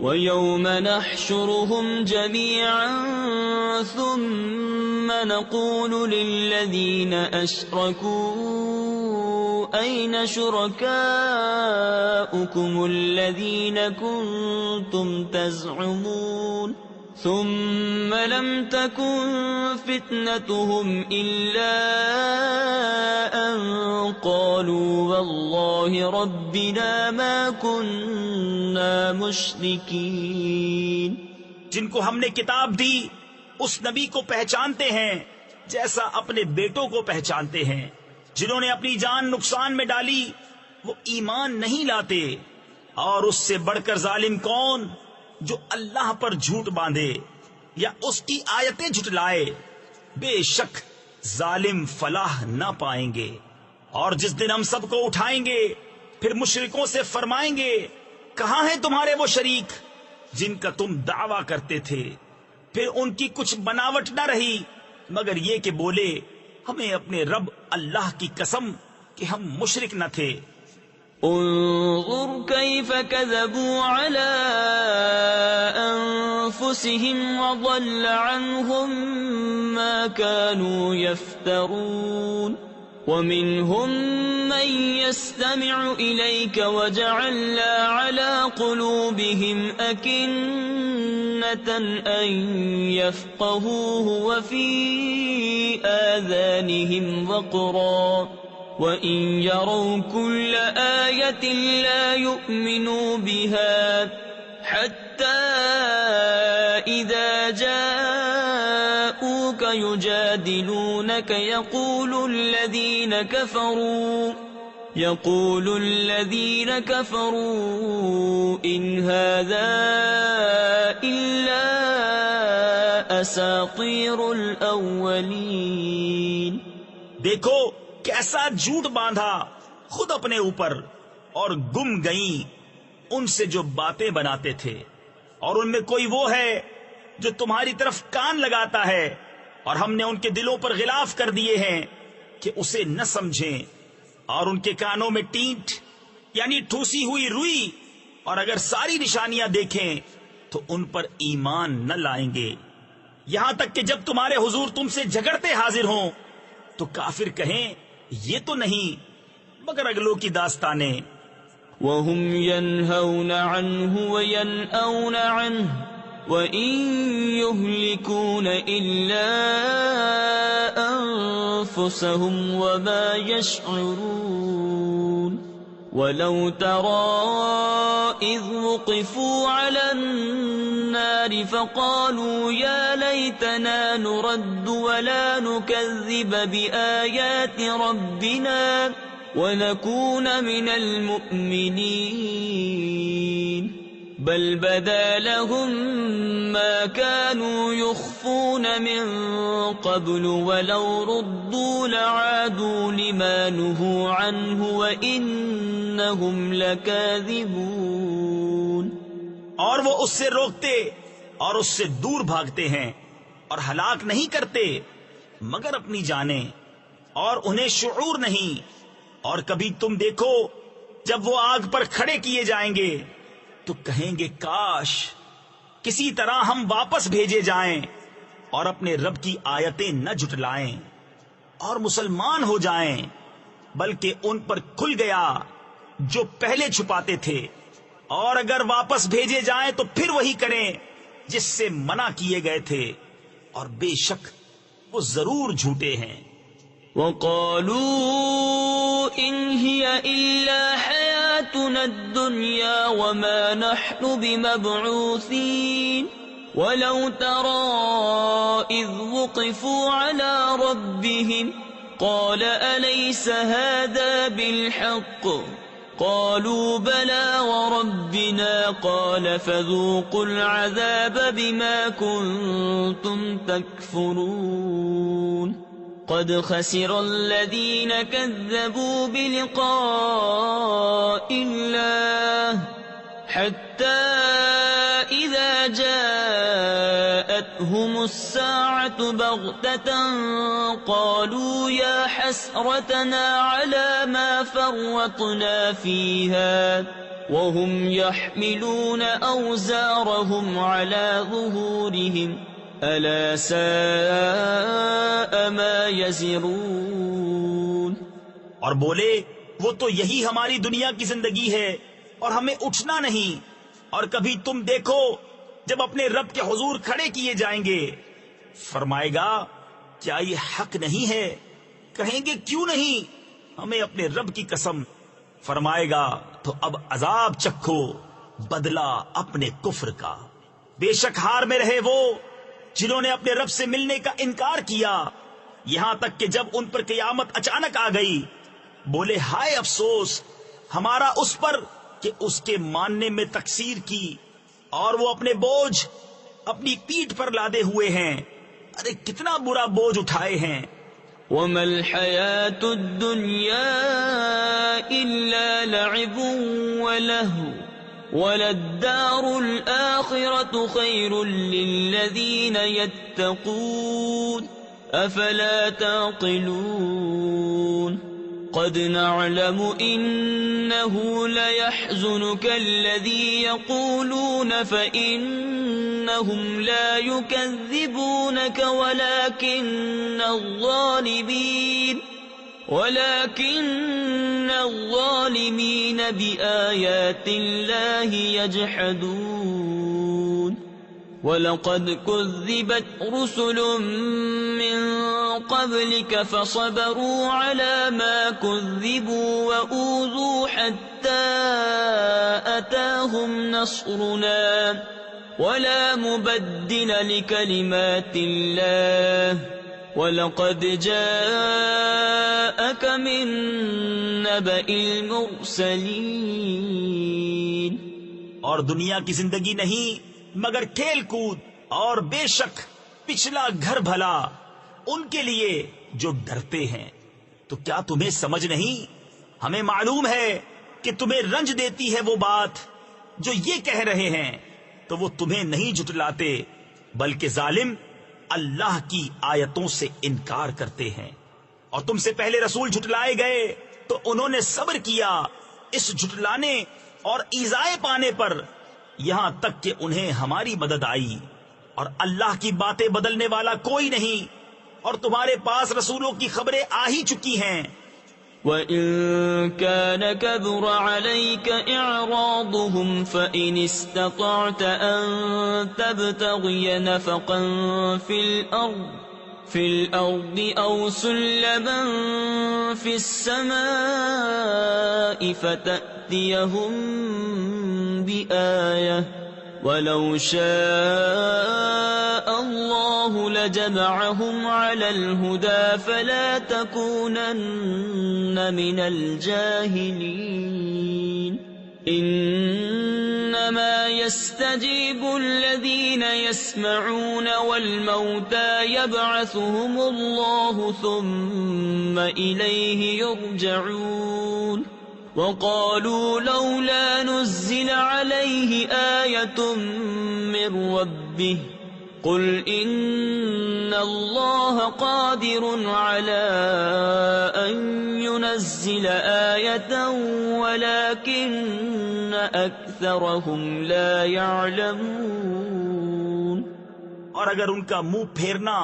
ويوم نحشرهم جميعا ثم نقول للذين أشركوا أين شركاؤكم الذين كنتم تزعمون ثم لم تكن فتنتهم إلا أن قالوا والله ربنا ما كنا مشركين۔ جن کو ہم نے کتاب دی اس نبی کو پہچانتے ہیں جیسا اپنے بیٹوں کو پہچانتے ہیں۔ جنہوں نے اپنی جان نقصان میں ڈالی وہ ایمان نہیں لاتے، اور اس سے بڑھ کر ظالم کون جو اللہ پر جھوٹ باندھے یا اس کی آیتیں جھٹلائے۔ بے شک ظالم فلاح نہ پائیں گے۔ اور جس دن ہم سب کو اٹھائیں گے پھر مشرکوں سے فرمائیں گے کہاں ہیں تمہارے وہ شریک جن کا تم دعویٰ کرتے تھے؟ پھر ان کی کچھ بناوٹ نہ رہی مگر یہ کہ بولے ہمیں اپنے رب اللہ کی قسم کہ ہم مشرک نہ تھے۔ انظر كيف كذبوا على أنفسهم وضل عنهم ما كانوا يفترون ومنهم من يستمع إليك وجعلنا على قلوبهم أكنة أن يفقهوه وفي آذانهم وقرا وَإِن يَرَوْا كُلَّ آيَةٍ لَا يُؤْمِنُوا بِهَا حَتَّى إِذَا جَاءُوكَ يُجَادِلُونَكَ يَقُولُ الَّذِينَ كَفَرُوا إِنْ هَذَا إِلَّا أَسَاطِيرُ الْأَوَّلِينَ۔ دیکھو کیسا جھوٹ باندھا خود اپنے اوپر، اور گم گئیں ان سے جو باتیں بناتے تھے۔ اور ان میں کوئی وہ ہے جو تمہاری طرف کان لگاتا ہے، اور ہم نے ان کے دلوں پر غلاف کر دیے ہیں کہ اسے نہ سمجھیں، اور ان کے کانوں میں ٹینٹ یعنی ٹھوسی ہوئی روئی، اور اگر ساری نشانیاں دیکھیں تو ان پر ایمان نہ لائیں گے، یہاں تک کہ جب تمہارے حضور تم سے جھگڑتے حاضر ہوں تو کافر کہیں یہ تو نہیں مگر اگلوں کی داستانیں۔ وَهُمْ يَنْهَوْنَ عَنْهُ وَيَنْأَوْنَ عَنْهُ وَإِنْ يُهْلِكُونَ إِلَّا أَنفُسَهُمْ وَمَا يَشْعُرُونَ وَلَوْ تَرَى إِذْ وُقِفُوا عَلَى النَّارِ فَقَالُوا يَا لَيْتَنَا نُرَدُّ وَلَا نُكَذِّبَ بِآيَاتِ رَبِّنَا وَنَكُونَ مِنَ الْمُؤْمِنِينَ بَلْ بَدَا لَهُم مَّا كَانُوا يُخْفُونَ مِن قَبْلُ وَلَوْ رُدُّوا لَعَادُوا لِمَا نُهُوا عَنْهُ وَإِنَّهُمْ لَكَاذِبُونَ۔ اور وہ اس سے روکتے اور اس سے دور بھاگتے ہیں اور ہلاک نہیں کرتے مگر اپنی جانیں، اور انہیں شعور نہیں۔ اور کبھی تم دیکھو جب وہ آگ پر کھڑے کیے جائیں گے تو کہیں گے کاش کسی طرح ہم واپس بھیجے جائیں اور اپنے رب کی آیتیں نہ جھٹلائیں اور مسلمان ہو جائیں، بلکہ ان پر کھل گیا جو پہلے چھپاتے تھے، اور اگر واپس بھیجے جائیں تو پھر وہی کریں جس سے منع کیے گئے تھے، اور بے شک وہ ضرور جھوٹے ہیں۔ وقالوا إن هي إلا حياتنا الدنيا وما نحن بمبعوثين ولو ترى إذ وقفوا على ربهم قال أليس هذا بالحق قالوا بلى وربنا قال فذوقوا العذاب بما كنتم تكفرون قد خسر الذين كذبوا بلقاء الله حتى إذا جاءتهم الساعة بغتة قالوا يا حسرتنا على ما فرطنا فيها وهم يحملون أوزارهم على ظهورهم ألا ساء ما يزرون۔ اور بولے وہ تو یہی ہماری دنیا کی زندگی ہے اور ہمیں اٹھنا نہیں، اور کبھی تم دیکھو جب اپنے رب کے حضور کھڑے کیے جائیں گے، فرمائے گا کیا یہ حق نہیں ہے؟ کہیں گے کیوں نہیں، ہمیں اپنے رب کی قسم، فرمائے گا تو اب عذاب چکھو بدلہ اپنے کفر کا۔ بے شک ہار میں رہے وہ جنہوں نے اپنے رب سے ملنے کا انکار کیا، یہاں تک کہ جب ان پر قیامت اچانک آ گئی بولے ہائے افسوس ہمارا اس پر کہ اس کے ماننے میں تقصیر کی، اور وہ اپنے بوجھ اپنی پیٹھ پر لادے ہوئے ہیں، ارے کتنا برا بوجھ اٹھائے ہیں۔ وما الحياة الدنيا إلا لعب ولهو وللدار الآخرة خير للذين يتقون أفلا تعقلون قد نعلم إنه ليحزنك الذي يقولون فإنهم لا يكذبونك ولكن الظالمين بآيات الله يجحدون وَلَقَدْ كُذِّبَتْ رُسُلٌ مِّن قَبْلِكَ فَصَبَرُوا عَلَى مَا كُذِّبُوا وَأُوذُوا حَتَّى أَتَاهُمْ نَصْرُنَا وَلَا مُبَدِّلَ لِكَلِمَاتِ اللَّهِ وَلَقَدْ جَاءَكَ مِن نَّبَإِ الْمُرْسَلِينَ۔ اور دنیا کی زندگی نہیں مگر کھیل کود، اور بے شک پچھلا گھر بھلا ان کے لیے جو ڈرتے ہیں۔ تو کیا تمہیں سمجھ نہیں؟ ہمیں معلوم ہے کہ تمہیں رنج دیتی ہے وہ بات جو یہ کہہ رہے ہیں، تو وہ تمہیں نہیں جھٹلاتے بلکہ ظالم اللہ کی آیتوں سے انکار کرتے ہیں۔ اور تم سے پہلے رسول جھٹلائے گئے تو انہوں نے صبر کیا اس جھٹلانے اور ایذائے پانے پر، یہاں تک کہ انہیں ہماری مدد آئی، اور اللہ کی باتیں بدلنے والا کوئی نہیں، اور تمہارے پاس رسولوں کی خبریں آ ہی چکی ہیں۔ وَإِن كَانَ كَبُرَ عَلَيْكَ إِعْرَاضُهُمْ فَإِنِ اسْتَطَعْتَ أَن تَبْتَغِيَ نَفَقًا فِي الْأَرْضِ أَوْ سُلَّمًا فِي السَّمَاءِ فَتَأْتِيَهُم بِآيَةٍ وَلَوْ شَاءَ اللَّهُ لَجَمَعَهُمْ عَلَى الْهُدَى فَلَا تَكُونَنَّ مِنَ الْجَاهِلِينَ إِنَّمَا يَسْتَجِيبُ الَّذِينَ يَسْمَعُونَ وَالْمَوْتَى يَبْعَثُهُمُ اللَّهُ ثُمَّ إِلَيْهِ يُرْجَعُونَ وَقَالُوا لَوْلَا نُزِّلَ عَلَيْهِ آيَةٌ مِّن رَّبِّهِ قُلْ إِنَّ اللَّهَ قَادِرٌ عَلَىٰ أَن يُنَزِّلَ آيَةً وَلَٰكِنَّ أَكْثَرَهُمْ لَا يَعْلَمُونَ۔ اور اگر ان کا منہ پھیرنا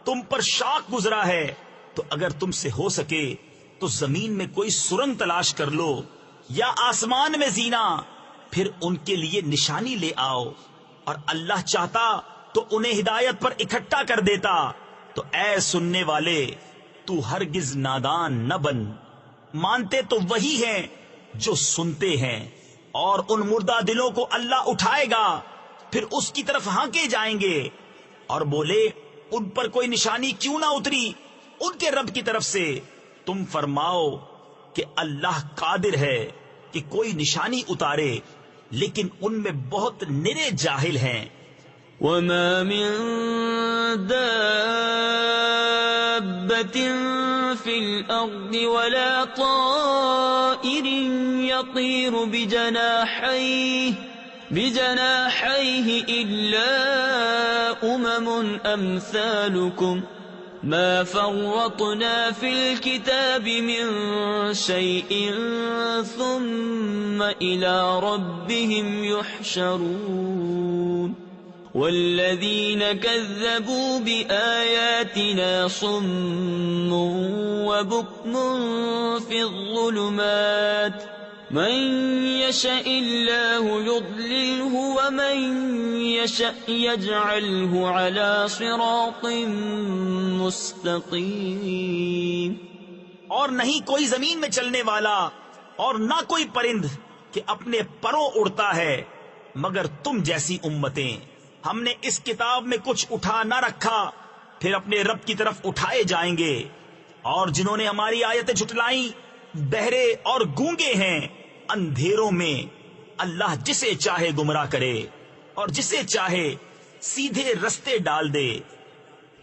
تم پر شاق گزرا ہے تو اگر تم سے ہو سکے تو زمین میں کوئی سرنگ تلاش کر لو یا آسمان میں زینہ، پھر ان کے لیے نشانی لے آؤ، اور اللہ چاہتا تو انہیں ہدایت پر اکٹھا کر دیتا. تو اے سننے والے تو ہرگز نادان نہ بن، مانتے تو وہی ہیں جو سنتے ہیں. اور ان مردہ دلوں کو اللہ اٹھائے گا، پھر اس کی طرف ہانکے جائیں گے اور بولے ان پر کوئی نشانی کیوں نہ اتری ان کے رب کی طرف سے. تم فرماؤ کہ اللہ قادر ہے کہ کوئی نشانی اتارے، لیکن ان میں بہت نرے جاہل ہیں. وما من دابة في الأرض ولا طائر يطير بجناحيه إلا أمثالكم ما فرطنا في الكتاب من شيء ثم إلى ربهم يحشرون. والذين كذبوا بآياتنا صم وبكم في الظلمات من يشاء الله يضلله ومن يشاء يجعله على صراط مستقيم. اور نہیں کوئی زمین میں چلنے والا اور نہ کوئی پرند کہ اپنے پروں اڑتا ہے مگر تم جیسی امتیں. ہم نے اس کتاب میں کچھ اٹھا نہ رکھا، پھر اپنے رب کی طرف اٹھائے جائیں گے. اور جنہوں نے ہماری آیتیں جھٹلائیں بہرے اور گونگے ہیں. اندھیروں میں اللہ جسے چاہے گمراہ کرے اور جسے چاہے سیدھے رستے ڈال دے.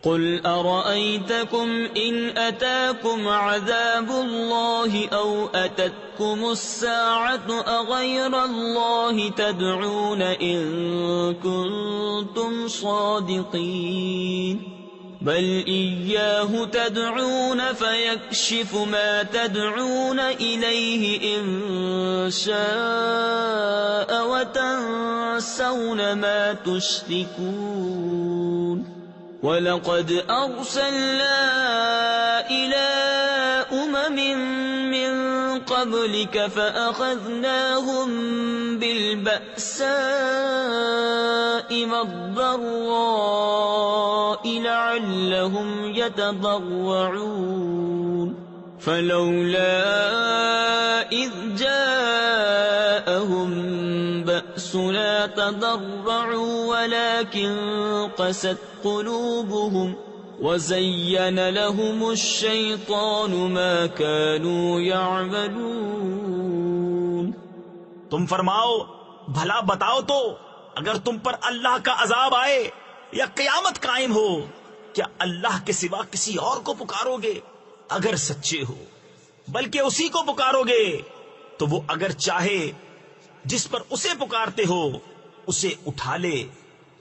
قل أرأيتكم إن أتاكم عذاب الله أو أتتكم الساعة أغير الله تدعون إن كنتم صادقين بل إياه تدعون فيكشف ما تدعون إليه إن شاء وتنسون ما تشركون. وَلَقَدْ أَرْسَلْنَا إِلَىٰ من قَبْلِكَ فَأَخَذْنَاهُم بِالْبَأْسَاءِ وَالضَّرَّاءِ لَعَلَّهُمْ يَتَضَرَّعُونَ. فَلَوْلَا إِذْ جَاءَهُم بَأْسُنَا تَضَرَّعُوا وَلَكِن قَسَتْ قُلُوبُهُمْ وَزَيَّنَ لَهُمُ الشَّيْطَانُ مَا كَانُوا يَعْمَلُونَ. تم فرماؤ بھلا بتاؤ تو اگر تم پر اللہ کا عذاب آئے یا قیامت قائم ہو کیا اللہ کے سوا کسی اور کو پکارو گے اگر سچے ہو؟ بلکہ اسی کو پکارو گے تو وہ اگر چاہے جس پر اسے پکارتے ہو اسے اٹھا لے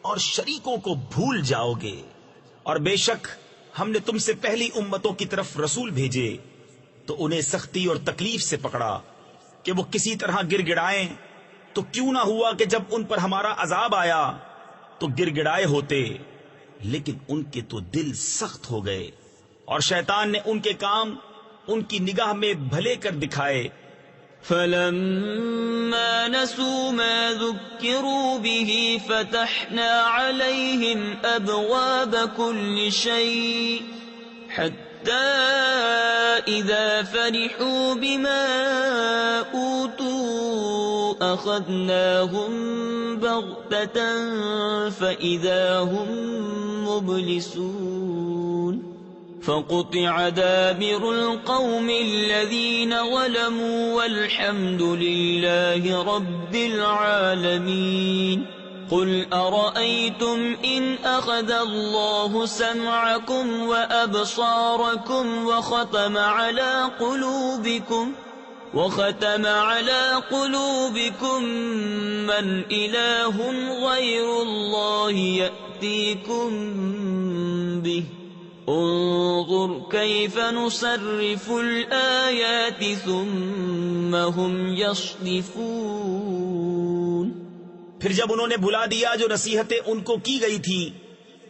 اور شریکوں کو بھول جاؤ گے. اور بے شک ہم نے تم سے پہلی امتوں کی طرف رسول بھیجے تو انہیں سختی اور تکلیف سے پکڑا کہ وہ کسی طرح گر گڑائیں. تو کیوں نہ ہوا کہ جب ان پر ہمارا عذاب آیا تو گر گڑائے ہوتے، لیکن ان کے تو دل سخت ہو گئے اور شیطان نے ان کے کام ان کی نگاہ میں بھلے کر دکھائے. فَلَمَّا نَسُوا مَا ذُكِّرُوا بِهِ فَتَحْنَا عَلَيْهِمْ أَبْوَابَ كُلِّ شَيْءٍ حَتَّى إِذَا فَرِحُوا بِمَا أُوتُوا أَخَذْنَاهُمْ بَغْتَةً فَإِذَا هُمْ مُبْلِسُونَ. فَقُطِعَ دَابِرُ الْقَوْمِ الَّذِينَ ظَلَمُوا وَالْحَمْدُ لِلَّهِ رَبِّ الْعَالَمِينَ. قُلْ أَرَأَيْتُمْ إِنْ أَخَذَ اللَّهُ سَمْعَكُمْ وَأَبْصَارَكُمْ وَخَتَمَ عَلَى قُلُوبِكُمْ مَنْ إِلَٰهٌ غَيْرُ اللَّهِ يَأْتِيكُمْ بِهِ انظر كيف نصرف الآيات ثم هم يصدفون. پھر جب انہوں نے بھلا دیا جو نصیحتیں ان کو کی گئی تھی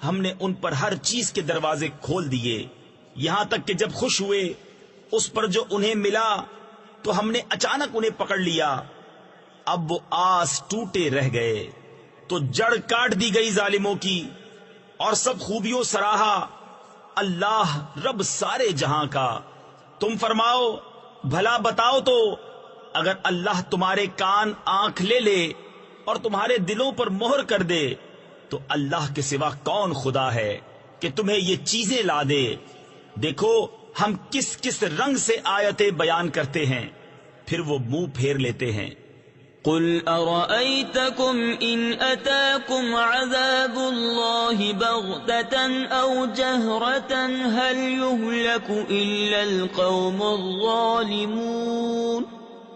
ہم نے ان پر ہر چیز کے دروازے کھول دیے یہاں تک کہ جب خوش ہوئے اس پر جو انہیں ملا تو ہم نے اچانک انہیں پکڑ لیا. اب وہ آس ٹوٹے رہ گئے تو جڑ کاٹ دی گئی ظالموں کی اور سب خوبیوں سراہا اللہ رب سارے جہاں کا۔ تم فرماؤ بھلا بتاؤ تو اگر اللہ تمہارے کان آنکھ لے لے اور تمہارے دلوں پر مہر کر دے تو اللہ کے سوا کون خدا ہے کہ تمہیں یہ چیزیں لا دے؟ دیکھو ہم کس کس رنگ سے آیتیں بیان کرتے ہیں، پھر وہ منہ پھیر لیتے ہیں۔ قل أرأيتكم إن أتاكم عذاب الله بغتة أو جهرة هل يهلك إلا القوم الظالمون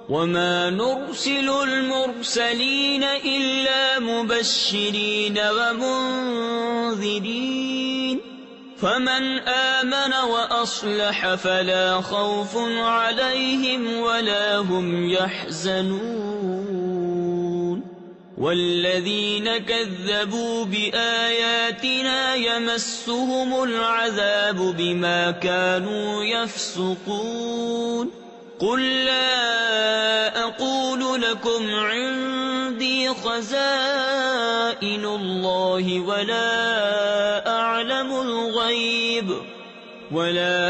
وما نرسل المرسلين إلا مبشرين ومنذرين فمن آمن وأصلح فلا خوف عليهم ولا هم يحزنون والذين كذبوا بآياتنا يمسهم العذاب بما كانوا يفسقون قل لا أقول لكم عندي خزائن الله ولا أعلم الغيب ولا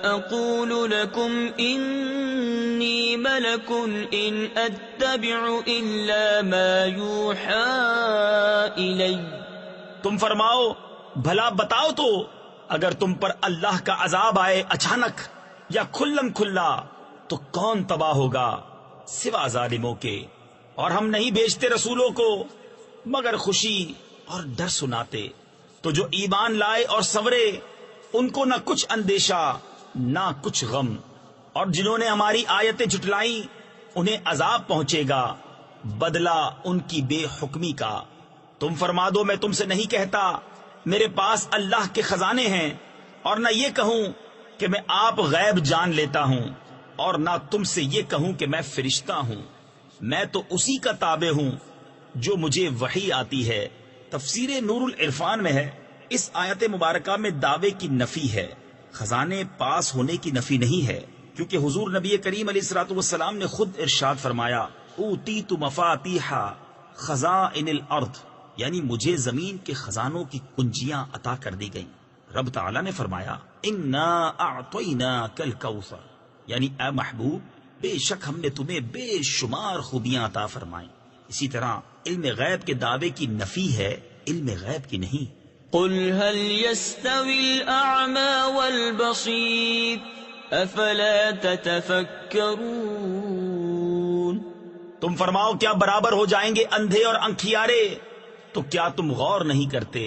أقول لكم إني ملك إن أتبع إلا ما يوحى إلي۔ تم فرماؤ بھلا بتاؤ تو اگر تم پر اللہ کا عذاب آئے اچانک یا کھلم کھلا تو کون تباہ ہوگا سوا ظالموں کے؟ اور ہم نہیں بھیجتے رسولوں کو مگر خوشی اور ڈر سناتے، تو جو ایمان لائے اور سورے ان کو نہ کچھ اندیشہ نہ کچھ غم، اور جنہوں نے ہماری آیتیں جھٹلائیں انہیں عذاب پہنچے گا بدلہ ان کی بے حکمی کا۔ تم فرما دو میں تم سے نہیں کہتا میرے پاس اللہ کے خزانے ہیں، اور نہ یہ کہوں کہ میں آپ غیب جان لیتا ہوں، اور نہ تم سے یہ کہوں کہ میں فرشتہ ہوں، میں تو اسی کا تابع ہوں جو مجھے وحی آتی ہے۔ تفسیر نور العرفان میں ہے اس آیت مبارکہ میں دعوے کی نفی ہے، خزانے پاس ہونے کی نفی نہیں ہے، کیونکہ حضور نبی کریم علیہ الصلوۃ والسلام نے خود ارشاد فرمایا اوتیت مفاتیح خزائن الارض، یعنی مجھے زمین کے خزانوں کی کنجیاں عطا کر دی گئیں۔ رب تعالیٰ نے فرمایا انا اعطیناک الکوثر، یعنی اے محبوب بے شک ہم نے تمہیں بے شمار خوبیاں عطا فرمائیں۔ اسی طرح علم غیب کے دعوے کی نفی ہے، علم غیب کی نہیں۔ قل هل يستوي الأعمى والبصير أفلا تتفكرون۔ تم فرماؤ کیا برابر ہو جائیں گے اندھے اور انکھیارے؟ تو کیا تم غور نہیں کرتے؟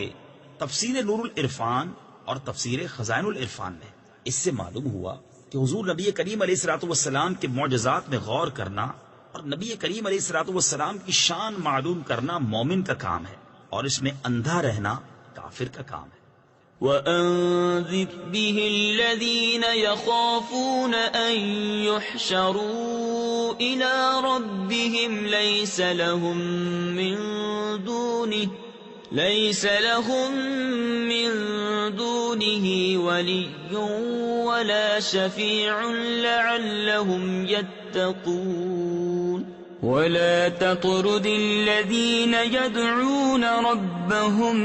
تفسیر نور العرفان اور تفسیر خزائن العرفان میں اس سے معلوم ہوا کہ حضور نبی کریم علیہ الصلوۃ والسلام کے معجزات میں غور کرنا اور نبی کریم علیہ الصلوۃ والسلام کی شان معلوم کرنا مومن کا کام ہے، اور اس میں اندھا رہنا کافر کا کام ہے۔ وَأَنذِرْ بِهِ الَّذِينَ يَخَافُونَ أَن يُحْشَرُوا إِلَى رَبِّهِمْ لَيْسَ لَهُم مِّن دُونِهِ وَلِيٌّ وَلَا شَفِيعٌ لَعَلَّهُمْ يَتَّقُونَ وَلَا تَطْرُدِ الَّذِينَ يَدْعُونَ رَبَّهُم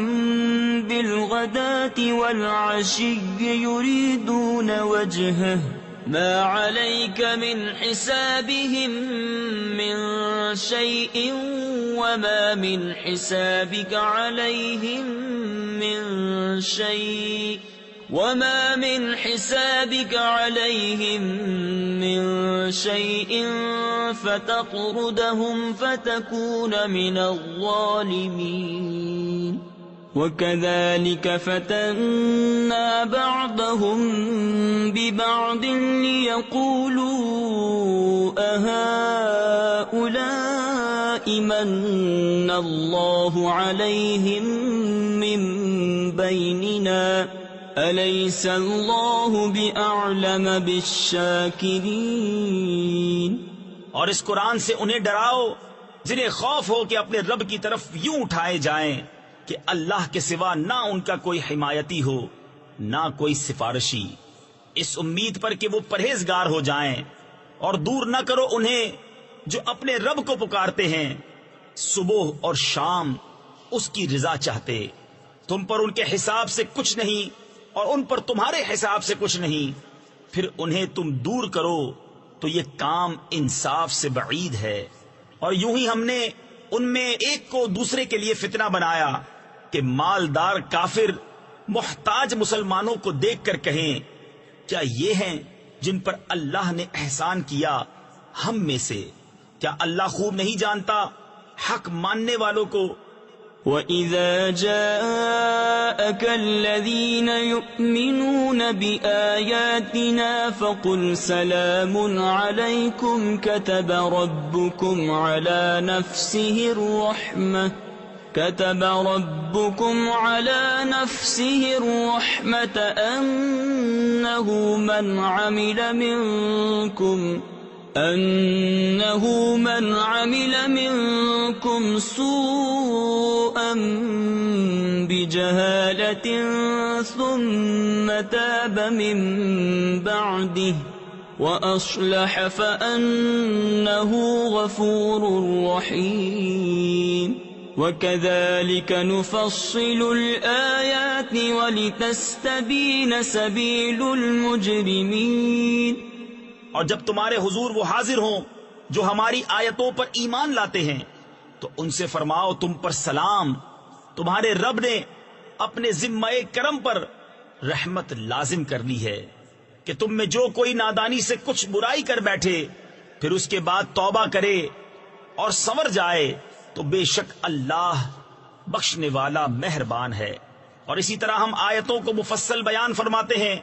بِالْغَدَاةِ وَالْعَشِيِّ يُرِيدُونَ وَجْهَهُ مَا عَلَيْكَ مِنْ حِسَابِهِم مِّن شَيْءٍ وَمَا مِنْ حِسَابِكَ عَلَيْهِم مِّن شَيْءٍ فَتَطْرُدَهُمْ فَتَكُونَ مِنَ الظَّالِمِينَ وَكَذَلِكَ فَتَنَّا بَعْضَهُم بِبَعْضٍ لِيَقُولُوا أَهَٰؤُلَاءِ مَنَّ اللَّهُ عَلَيْهِم مِّن بَيْنِنَا أَلَيْسَ اللَّهُ بِأَعْلَمَ بِالشَّاكِرِينَ۔ اور اس قرآن سے انہیں ڈراؤ جنہیں خوف ہو کہ اپنے رب کی طرف یوں اٹھائے جائیں کہ اللہ کے سوا نہ ان کا کوئی حمایتی ہو نہ کوئی سفارشی، اس امید پر کہ وہ پرہیزگار ہو جائیں، اور دور نہ کرو انہیں جو اپنے رب کو پکارتے ہیں صبح اور شام اس کی رضا چاہتے، تم پر ان کے حساب سے کچھ نہیں اور ان پر تمہارے حساب سے کچھ نہیں، پھر انہیں تم دور کرو تو یہ کام انصاف سے بعید ہے۔ اور یوں ہی ہم نے ان میں ایک کو دوسرے کے لیے فتنہ بنایا کہ مالدار کافر محتاج مسلمانوں کو دیکھ کر کہیں کیا یہ ہیں جن پر اللہ نے احسان کیا ہم میں سے؟ کیا اللہ خوب نہیں جانتا حق ماننے والوں کو؟ وَإِذَا جَاءَكَ الَّذِينَ يُؤْمِنُونَ بِآيَاتِنَا فَقُلْ سَلَامٌ عَلَيْكُمْ كَتَبَ رَبُّكُمْ عَلَى نَفْسِهِ الرَّحْمَةَ أنه من عمل منكم سوءا بجهالة ثم تاب من بعده وأصلح فأنه غفور رحيم وكذلك نفصل الآيات ولتستبين سبيل المجرمين۔ اور جب تمہارے حضور وہ حاضر ہوں جو ہماری آیتوں پر ایمان لاتے ہیں تو ان سے فرماؤ تم پر سلام، تمہارے رب نے اپنے ذمہ کرم پر رحمت لازم کر لی ہے کہ تم میں جو کوئی نادانی سے کچھ برائی کر بیٹھے پھر اس کے بعد توبہ کرے اور سنور جائے تو بے شک اللہ بخشنے والا مہربان ہے۔ اور اسی طرح ہم آیتوں کو مفصل بیان فرماتے ہیں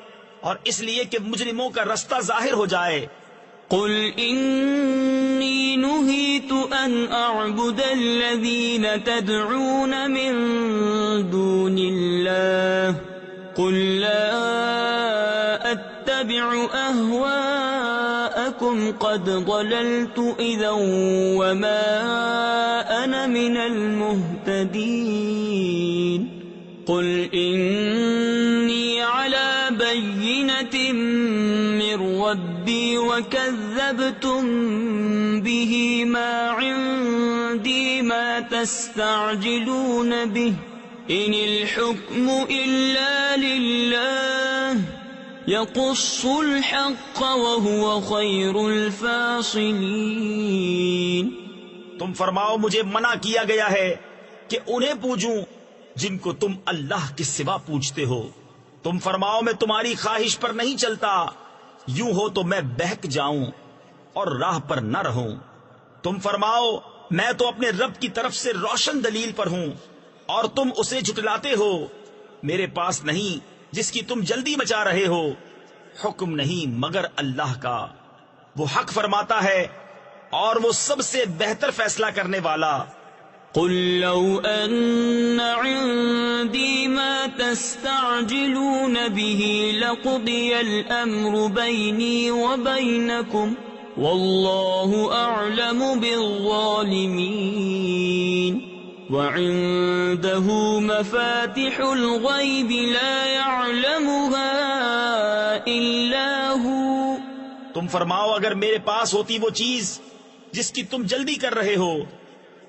اور اس لیے کہ مجرموں کا رستہ ظاہر ہو جائے۔ قل انی نہیت ان اعبد الذین تدعون من دون اللہ قل لا اتبع اہواءکم قد ضللت اذا وما انا من المہتدین قل انی علی بینۃ من ربی وکذبتم به ما عندی ما تستعجلون به ان الحکم الا للہ یقص الحق وهو خیر الفاصلین۔ تم فرماؤ مجھے منع کیا گیا ہے کہ انہیں پوجوں جن کو تم اللہ کے سوا پوجتے ہو۔ تم فرماؤ میں تمہاری خواہش پر نہیں چلتا، یوں ہو تو میں بہک جاؤں اور راہ پر نہ رہوں۔ تم فرماؤ میں تو اپنے رب کی طرف سے روشن دلیل پر ہوں اور تم اسے جھٹلاتے ہو۔ میرے پاس نہیں جس کی تم جلدی مچا رہے ہو، حکم نہیں مگر اللہ کا، وہ حق فرماتا ہے اور وہ سب سے بہتر فیصلہ کرنے والا۔ قل لو ان عندي ما تستعجلون به لقضي الامر بيني وبينكم والله اعلم بالظالمين وعنده مفاتح الغيب لا يعلمها الا هو۔ تم فرماؤ اگر میرے پاس ہوتی وہ چیز جس کی تم جلدی کر رہے ہو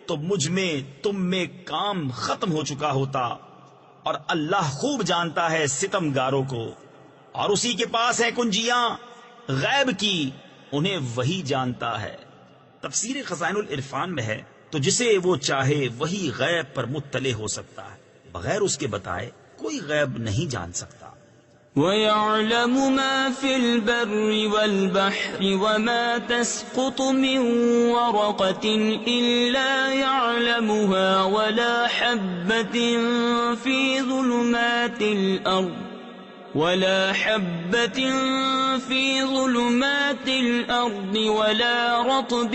تو مجھ میں تم میں کام ختم ہو چکا ہوتا، اور اللہ خوب جانتا ہے ستمگاروں کو، اور اسی کے پاس ہے کنجیاں غیب کی، انہیں وہی جانتا ہے۔ تفسیر خزائن العرفان میں ہے تو جسے وہ چاہے وہی غیب پر مطلع ہو سکتا ہے، بغیر اس کے بتائے کوئی غیب نہیں جان سکتا۔ وَيَعْلَمُ مَا فِي الْبَرِّ وَالْبَحْرِ وَمَا تَسْقُطُ مِنْ وَرَقَةٍ إِلَّا يَعْلَمُهَا وَلَا حَبَّةٍ فِي ظُلُمَاتِ الْأَرْضِ وَلَا رَطْبٍ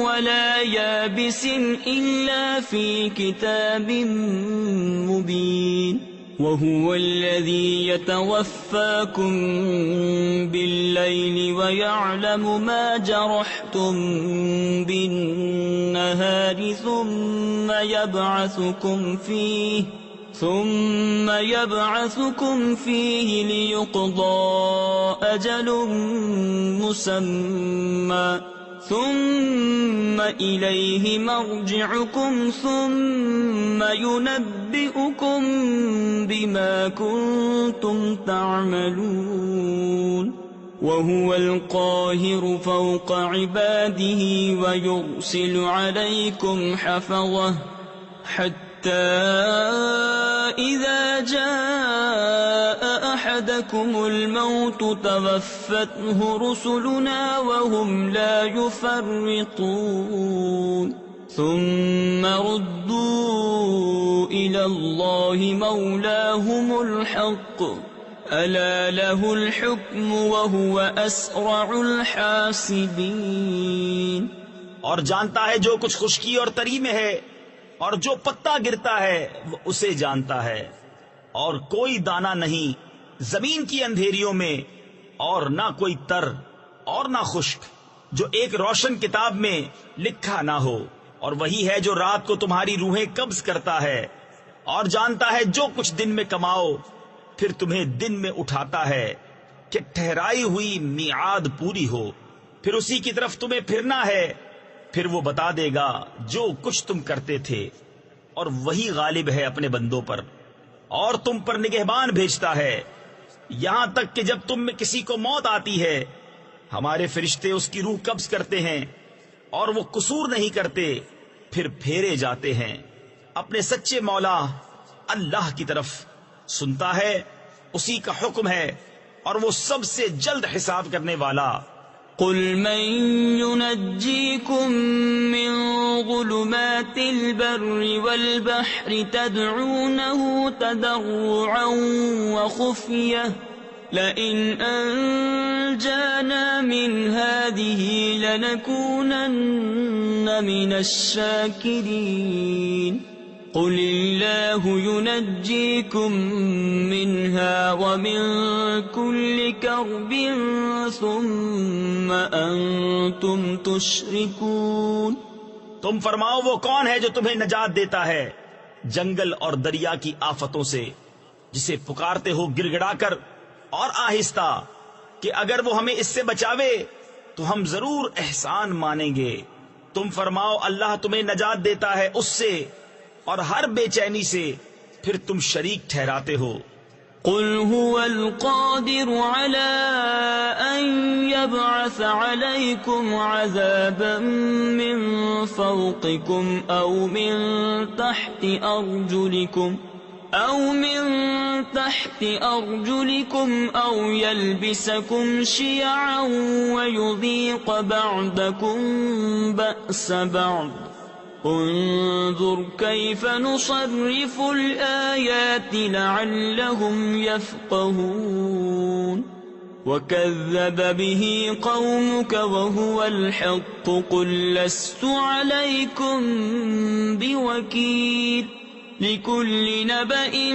وَلَا يَابِسٍ إِلَّا فِي كِتَابٍ مُبِينٍ وَهُوَ الَّذِي يَتَوَفَّاكُم بِاللَّيْلِ وَيَعْلَمُ مَا جَرَحْتُم بِالنَّهَارِ ثُمَّ يَبْعَثُكُمْ فِيهِ لِيُقْضَى أَجَلٌ مُّسَمًّى ثم إليه مرجعكم ثم ينبئكم بما كنتم تعملون وهو القاهر فوق عباده ويرسل عليكم حفظة حتى إذا جاء أحدكم الموت توفته رسلنا وهم لا يفرطون ثم ردوا إلى الله مولاهم الحق ألا له الحكم وهو أسرع الحاسبين. اور جانتا ہے جو کچھ خشکی اور تری میں ہے، اور جو پتا گرتا ہے وہ اسے جانتا ہے، اور کوئی دانہ نہیں زمین کی اندھیریوں میں، اور نہ کوئی تر اور نہ خشک جو ایک روشن کتاب میں لکھا نہ ہو. اور وہی ہے جو رات کو تمہاری روحیں قبض کرتا ہے، اور جانتا ہے جو کچھ دن میں کماؤ پھر تمہیں دن میں اٹھاتا ہے کہ ٹھہرائی ہوئی میعاد پوری ہو، پھر اسی کی طرف تمہیں پھرنا ہے، پھر وہ بتا دے گا جو کچھ تم کرتے تھے. اور وہی غالب ہے اپنے بندوں پر، اور تم پر نگہبان بھیجتا ہے، یہاں تک کہ جب تم میں کسی کو موت آتی ہے ہمارے فرشتے اس کی روح قبض کرتے ہیں، اور وہ قصور نہیں کرتے، پھر پھیرے جاتے ہیں. اپنے سچے مولا اللہ کی طرف سنتا ہے، اسی کا حکم ہے، اور وہ سب سے جلد حساب کرنے والا. قل من ينجيكم من ظلمات البر والبحر تدعونه تضرعا وخفية لئن أنجانا من هذه لنكونن من الشاكرين. قل الله ينجيكم منها ومن كل كرب ثم أنتم تشركون. تم فرماؤ وہ کون ہے جو تمہیں نجات دیتا ہے جنگل اور دریا کی آفتوں سے، جسے پکارتے ہو گڑ گڑا کر اور آہستہ کہ اگر وہ ہمیں اس سے بچاوے تو ہم ضرور احسان مانیں گے. تم فرماؤ اللہ تمہیں نجات دیتا ہے اس سے اور ہر بے چینی سے، پھر تم شریک ٹھہراتے ہو. قل هو القادر على أن يبعث عليكم عذابا من فوقكم أو من تحت أرجلكم أو يلبسكم شيعا ويذيق بعضكم بأس بعض. انظر كيف نصرف الآيات لعلهم يفقهون. وكذب به قومك وهو الحق قل لست عليكم بوكيل لكل نبأ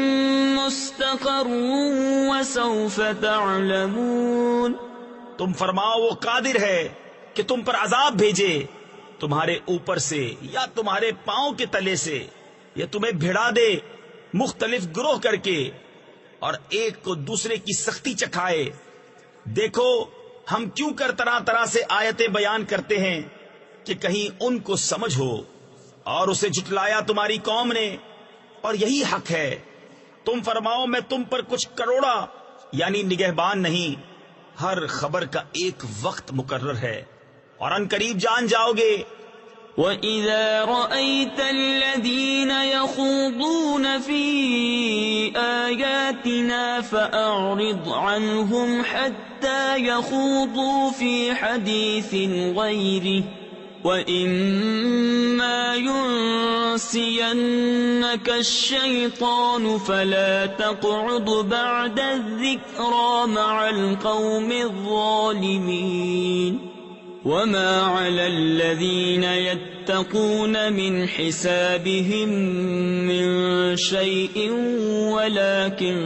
مستقر وسوف تعلمون. تم فرماؤ وہ قادر ہے کہ تم پر عذاب بھیجے تمہارے اوپر سے یا تمہارے پاؤں کے تلے سے، یا تمہیں بھڑا دے مختلف گروہ کر کے، اور ایک کو دوسرے کی سختی چکھائے. دیکھو ہم کیوں کر طرح طرح سے آیتیں بیان کرتے ہیں کہ کہیں ان کو سمجھ ہو. اور اسے جھٹلایا تمہاری قوم نے، اور یہی حق ہے. تم فرماؤ میں تم پر کچھ کروڑا یعنی نگہبان نہیں، ہر خبر کا ایک وقت مقرر ہے، اور ان قریب جان جاؤ گے. وَإِذَا رَأَيْتَ الَّذِينَ يَخُوضُونَ فِي آيَاتِنَا فَأَعْرِضْ عَنْهُمْ حَتَّى يَخُوضُوا فِي حَدِيثٍ غَيْرِهِ وَإِمَّا يُنْسِيَنَّكَ الشَّيْطَانُ فَلَا تَقْعُدْ بَعْدَ الذِّكْرَى مَعَ الْقَوْمِ الظَّالِمِينَ. وما على الذين يتقون من حسابهم من شيء ولكن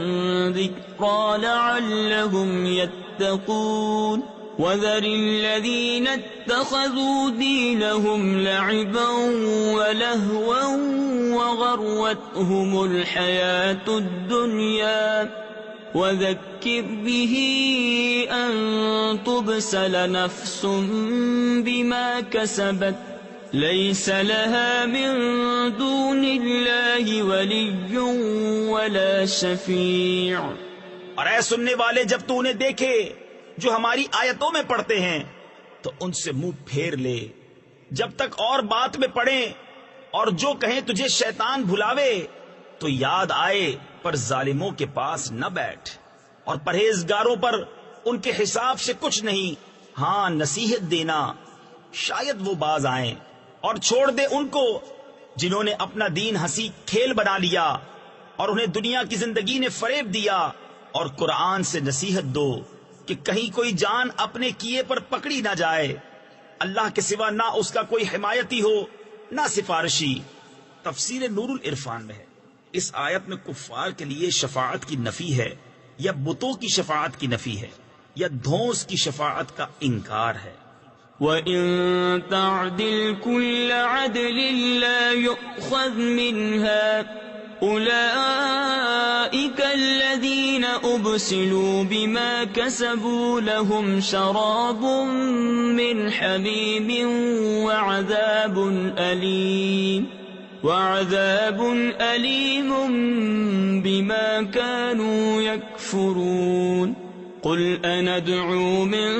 ذكرى لعلهم يتقون. وذر الذين اتخذوا دينهم لعبا ولهوا وغرتهم الحياة الدنيا وذكر به أن تبسل نفس بما كسبت ليس لها من دون الله ولي ولا شفيع. اور اے سننے والے، جب تو انہیں دیکھے جو ہماری آیتوں میں پڑھتے ہیں تو ان سے منہ پھیر لے جب تک اور بات میں پڑھیں، اور جو کہیں تجھے شیطان بھلاوے تو یاد آئے، پر ظالموں کے پاس نہ بیٹھ، اور پرہیزگاروں پر ان کے حساب سے کچھ نہیں. ہاں، نصیحت دینا، شاید وہ باز آئیں. اور چھوڑ دے ان کو جنہوں نے اپنا دین ہنسی کھیل بنا لیا اور انہیں دنیا کی زندگی نے فریب دیا. اور قرآن سے نصیحت دو کہ کہیں کوئی جان اپنے کیے پر پکڑی نہ جائے. اللہ کے سوا نہ اس کا کوئی حمایتی ہو نہ سفارشی. تفسیر نور العرفان میں ہے، اس آیت میں کفار کے لیے شفاعت کی نفی ہے، یا بتوں کی شفاعت کی نفی ہے، یا دھونس کی شفاعت کا انکار ہے. وَإِن تَعْدِلْ كُلَّ عَدْلٍ لَا يُؤْخَذْ مِنْهَا أُولَئِكَ الَّذِينَ أُبْسِلُوا بِمَا كَسَبُوا لَهُمْ شَرَابٌ مِّنْ حَمِيمٍ وَعَذَابٌ أَلِيمٌ بِمَا كَانُوا يَكْفُرُونَ. قُلْ أَنَدْعُو مِن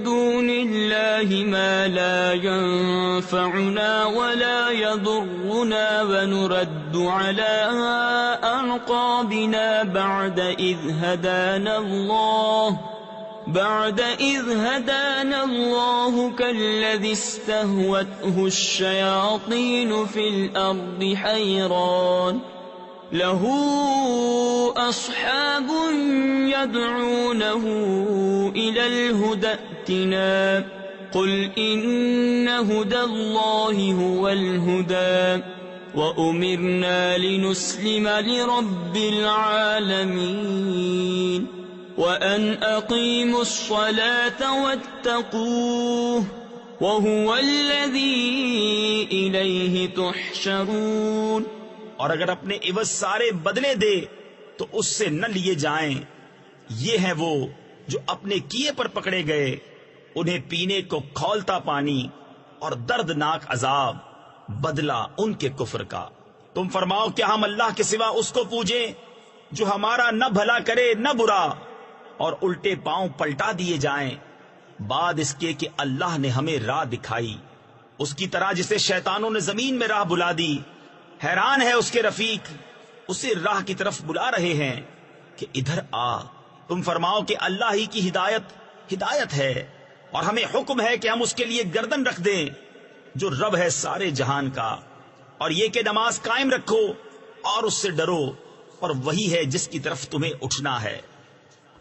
دُونِ اللَّهِ مَا لَا يَنفَعُنَا وَلَا يَضُرُّنَا وَنُرَدُّ عَلَىٰ أَعْقَابِنَا بعد إذ هدانا الله كالذي استهوته الشياطين في الأرض حيران له أصحاب يدعونه إلى الهدى ائتنا قل إن هدى الله هو الهدى وأمرنا لنسلم لرب العالمين وأن أقيموا الصلاة واتقوه وهو الذي إليه تحشرون. اور اگر اپنے عوض سارے بدلے دے تو اس سے نہ لیے جائیں. یہ ہیں وہ جو اپنے کیے پر پکڑے گئے، انہیں پینے کو کھولتا پانی اور دردناک عذاب، بدلہ ان کے کفر کا. تم فرماؤ کیا ہم اللہ کے سوا اس کو پوجیں جو ہمارا نہ بھلا کرے نہ برا، اور الٹے پاؤں پلٹا دیے جائیں بعد اس کے کہ اللہ نے ہمیں راہ دکھائی، اس کی طرح جسے شیطانوں نے زمین میں راہ بلا دی. حیران ہے اس کے رفیق، اسے راہ کی طرف بلا رہے ہیں کہ ادھر آ. تم فرماؤ کہ اللہ ہی کی ہدایت ہے، اور ہمیں حکم ہے کہ ہم اس کے لیے گردن رکھ دیں جو رب ہے سارے جہان کا، اور یہ کہ نماز قائم رکھو اور اس سے ڈرو، اور وہی ہے جس کی طرف تمہیں اٹھنا ہے.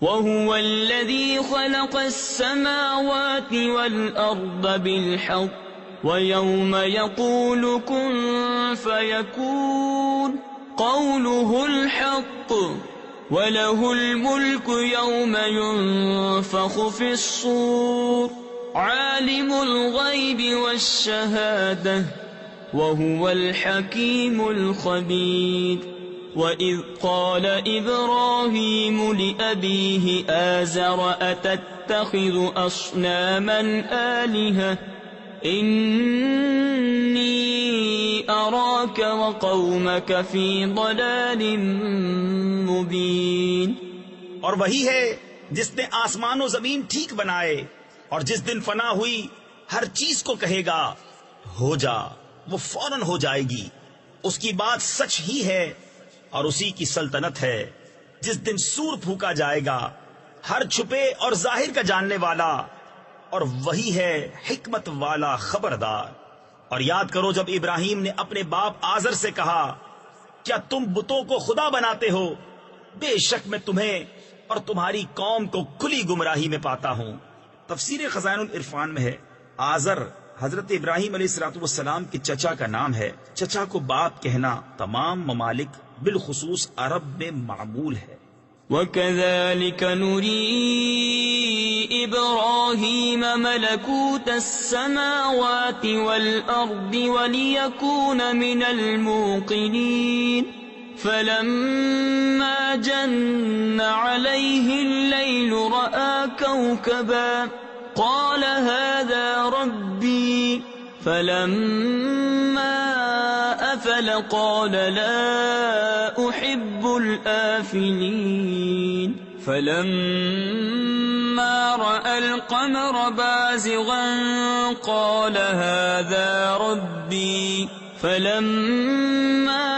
وَهُوَ الَّذِي خَلَقَ السَّمَاوَاتِ وَالْأَرْضَ بِالْحَقِّ وَيَوْمَ يَقُولُ كُن فَيَكُونُ قَوْلُهُ الْحَقُّ وَلَهُ الْمُلْكُ يَوْمَ يُنفَخُ فِي الصُّورِ عَالِمُ الْغَيْبِ وَالشَّهَادَةِ وَهُوَ الْحَكِيمُ الْخَبِيرُ. وَإِذْ قَالَ إِبْرَاهِيمُ لِأَبِيهِ آزَرَ أَتَتَّخِذُ أَصْنَامًا آلِهَةً إِنِّي أَرَاكَ وَقَوْمَكَ فِي ضَلَالٍ مُبِينٍ. اور وہی ہے جس نے آسمان و زمین ٹھیک بنائے، اور جس دن فنا ہوئی ہر چیز کو کہے گا ہو جا، وہ فوراً ہو جائے گی. اس کی بات سچ ہی ہے اور اسی کی سلطنت ہے. جس دن سور پھونکا جائے گا، ہر چھپے اور ظاہر کا جاننے والا، اور وہی ہے حکمت والا خبردار. اور یاد کرو جب ابراہیم نے اپنے باپ آزر سے کہا کیا تم بتوں کو خدا بناتے ہو؟ بے شک میں تمہیں اور تمہاری قوم کو کھلی گمراہی میں پاتا ہوں. تفسیر خزائن العرفان میں ہے آزر حضرت ابراہیم علیہ السلام کے چچا کا نام ہے. چچا کو باپ کہنا تمام ممالک بالخصوص عرب میں معمول ہے. وَكَذَلِكَ نُرِي إِبْرَاهِيمَ مَلَكُوتَ السَّمَاوَاتِ وَالْأَرْضِ وَلِيَكُونَ مِنَ الْمُوقِنِينَ فلما جن عليه الليل رأى كوكبا قال هذا ربي فلما أفل قال لا أحب الآفلين فلما رأى القمر بازغا قال هذا ربي فلما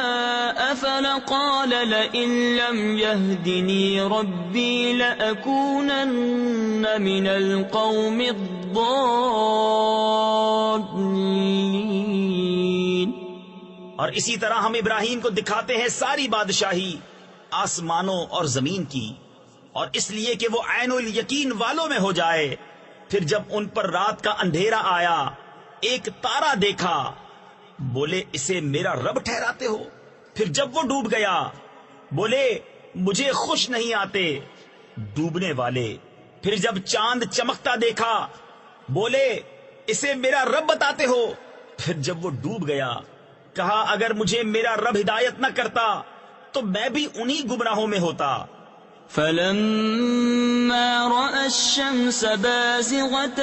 أفل قال لئن لم يهدني ربي لأكونن من القوم الضالين. اور اسی طرح ہم ابراہیم کو دکھاتے ہیں ساری بادشاہی آسمانوں اور زمین کی، اور اس لیے کہ وہ عین الیقین والوں میں ہو جائے. پھر جب ان پر رات کا اندھیرا آیا ایک تارا دیکھا، بولے اسے میرا رب ٹھہراتے ہو. پھر جب وہ ڈوب گیا بولے مجھے خوش نہیں آتے ڈوبنے والے. پھر جب چاند چمکتا دیکھا بولے اسے میرا رب بتاتے ہو. پھر جب وہ ڈوب گیا کہا اگر مجھے میرا رب ہدایت نہ کرتا تو میں بھی انہی گمراہوں میں ہوتا. فلما رأى الشمس بازغة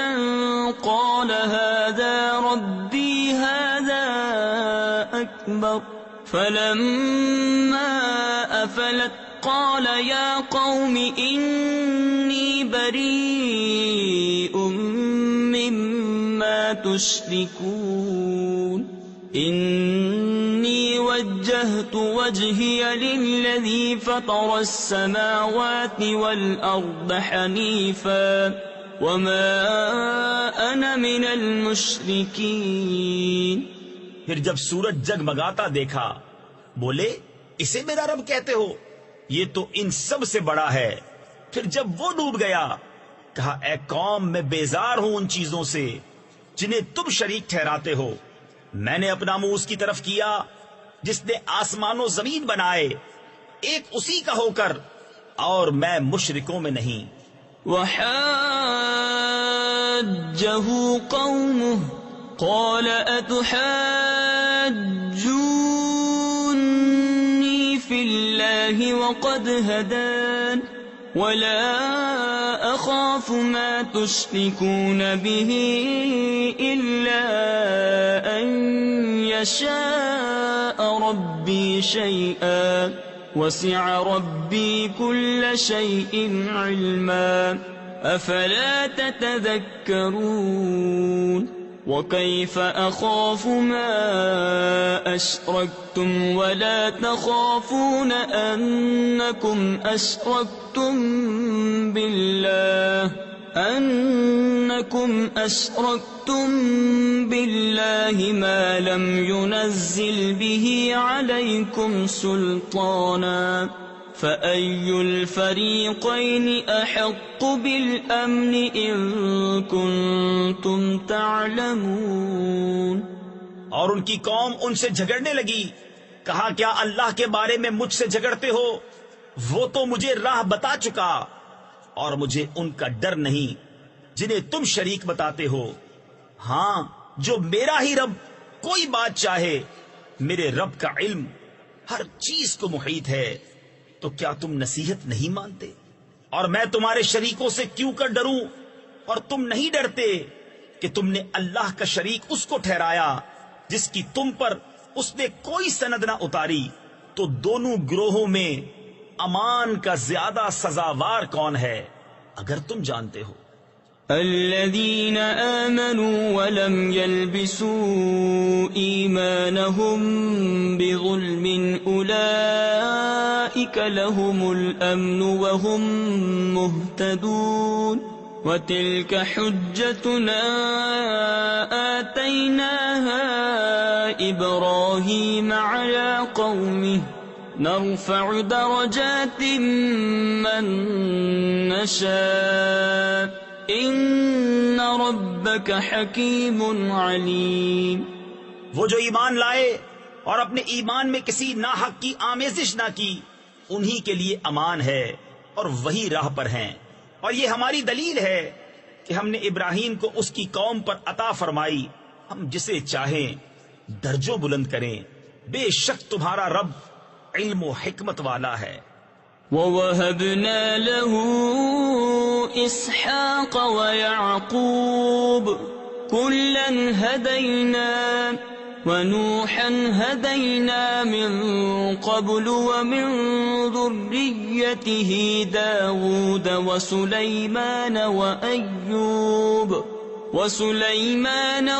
قال هذا ربي هذا أكبر فلما أفلت قال يا قوم إني بريء مما تشركون إني وجهت وجهي للذي فطر السماوات والأرض حنيفا وما أنا من المشركين. پھر جب سورج جگمگاتا دیکھا بولے اسے میرا رب کہتے ہو، یہ تو ان سب سے بڑا ہے. پھر جب وہ ڈوب گیا کہا اے قوم میں بیزار ہوں ان چیزوں سے جنہیں تم شریک ٹھہراتے ہو. میں نے اپنا منہ اس کی طرف کیا جس نے آسمان و زمین بنائے ایک اسی کا ہو کر، اور میں مشرکوں میں نہیں. وحاجه قومه قال أتحاجوني في الله وقد هدان ولا أخاف ما تشركون به إلا أن يشاء ربي شيئا وسع ربي كل شيء علما أفلا تتذكرون. وكيف أخاف ما أشركتم ولا تخافون أنكم أشركتم بالله ما لم ينزل به عليكم سلطانا فأي الفريقين أحق بالأمن إن كنتم تعلمون. اور ان کی قوم ان سے جھگڑنے لگی. کہا کیا اللہ کے بارے میں مجھ سے جھگڑتے ہو؟ وہ تو مجھے راہ بتا چکا، اور مجھے ان کا ڈر نہیں جنہیں تم شریک بتاتے ہو. ہاں جو میرا ہی رب کوئی بات چاہے، میرے رب کا علم ہر چیز کو محیط ہے. تو کیا تم نصیحت نہیں مانتے؟ اور میں تمہارے شریکوں سے کیوں کر ڈروں؟ اور تم نہیں ڈرتے کہ تم نے اللہ کا شریک اس کو ٹھہرایا جس کی تم پر اس نے کوئی سند نہ اتاری. تو دونوں گروہوں میں امان کا زیادہ سزاوار کون ہے اگر تم جانتے ہو. الذين آمنوا ولم يلبسوا إيمانهم بظلم أولئك لهم الأمن وهم مهتدون. وتلك حجتنا آتيناها إبراهيم على قومه نرفع درجات من نشاء ان ربک حکیم علیم. وہ جو ایمان لائے اور اپنے ایمان میں کسی ناحق کی آمیزش نہ کی انہی کے لیے امان ہے اور وہی راہ پر ہیں. اور یہ ہماری دلیل ہے کہ ہم نے ابراہیم کو اس کی قوم پر عطا فرمائی، ہم جسے چاہیں درجوں بلند کریں. بے شک تمہارا رب علم و حکمت والا ہے۔ وَوَهَبْنَا لَهُ إِسْحَاقَ وَيَعْقُوبَ كُلًّا هَدَيْنَا وَنُوحًا هَدَيْنَا مِن قَبْلُ وَمِن ذُرِّيَّتِهِ دَاوُودَ وَسُلَيْمَانَ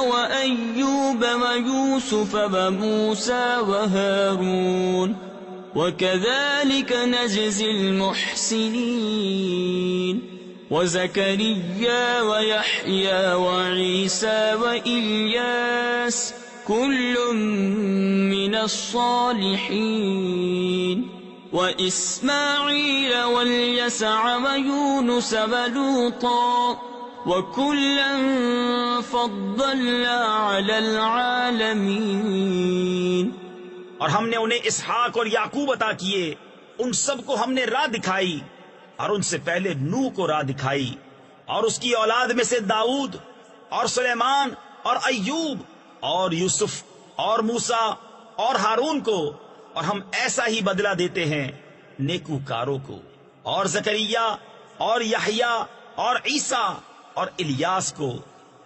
وَأَيُّوبَ وَيُوسُفَ وَمُوسَى وَهَارُونَ وَكَذَلِكَ نَجْزِي الْمُحْسِنِينَ وَزَكَرِيَّا وَيَحْيَى وَعِيسَى وَإِلْيَاسَ كُلٌّ مِّنَ الصَّالِحِينَ وَإِسْمَاعِيلَ وَالْيَسَعَ وَيُونُسَ وَلُوطًا وَكُلًّا فَضَّلْنَا عَلَى الْعَالَمِينَ۔ اور ہم نے انہیں اسحاق اور یعقوب عطا کیے، ان سب کو ہم نے راہ دکھائی، اور ان سے پہلے نوح کو راہ دکھائی، اور اس کی اولاد میں سے داؤد اور سلیمان اور ایوب اور یوسف اور موسیٰ اور ہارون کو، اور ہم ایسا ہی بدلہ دیتے ہیں نیکوکاروں کو۔ اور زکریا اور یحییٰ اور عیسیٰ اور الیاس کو،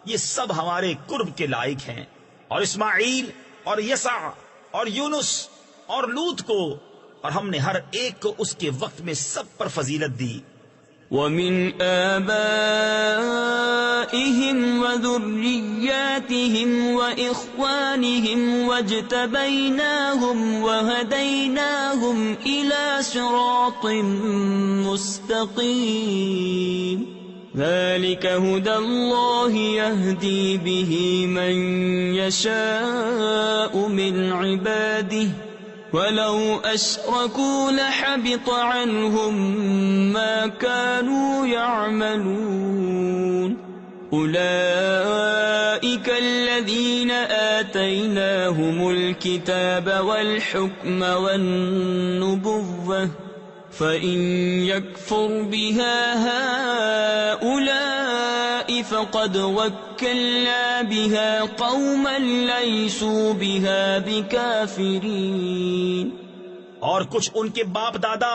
یہ سب ہمارے قرب کے لائق ہیں، اور اسماعیل اور یسع اور یونس اور لوط کو، اور ہم نے ہر ایک کو اس کے وقت میں سب پر فضیلت دی۔ وَمِنْ آبَائِهِمْ وَذُرِّيَّاتِهِمْ وَإِخْوَانِهِمْ وَاجْتَبَيْنَاهُمْ وَهَدَيْنَاهُمْ إِلَى صِرَاطٍ مُسْتَقِيمٍ ذَلِكَ هُدَى اللَّهِ يَهْدِي بِهِ مَن يَشَاءُ مِنْ عِبَادِهِ وَلَوْ أَشْرَكُوا لَحَبِطَ عَنْهُمْ مَا كَانُوا يَعْمَلُونَ أُولَئِكَ الَّذِينَ آتَيْنَاهُمُ الْكِتَابَ وَالْحُكْمَ وَالنُّبُوَّةَ فَإِن يَكْفُرْ بِهَا هَؤُلَاءِ فَقَدْ وَكَّلْنَا بِهَا قَوْمًا لَيْسُوا بِهَا بِكَافِرِينَ۔ اور کچھ ان کے باپ دادا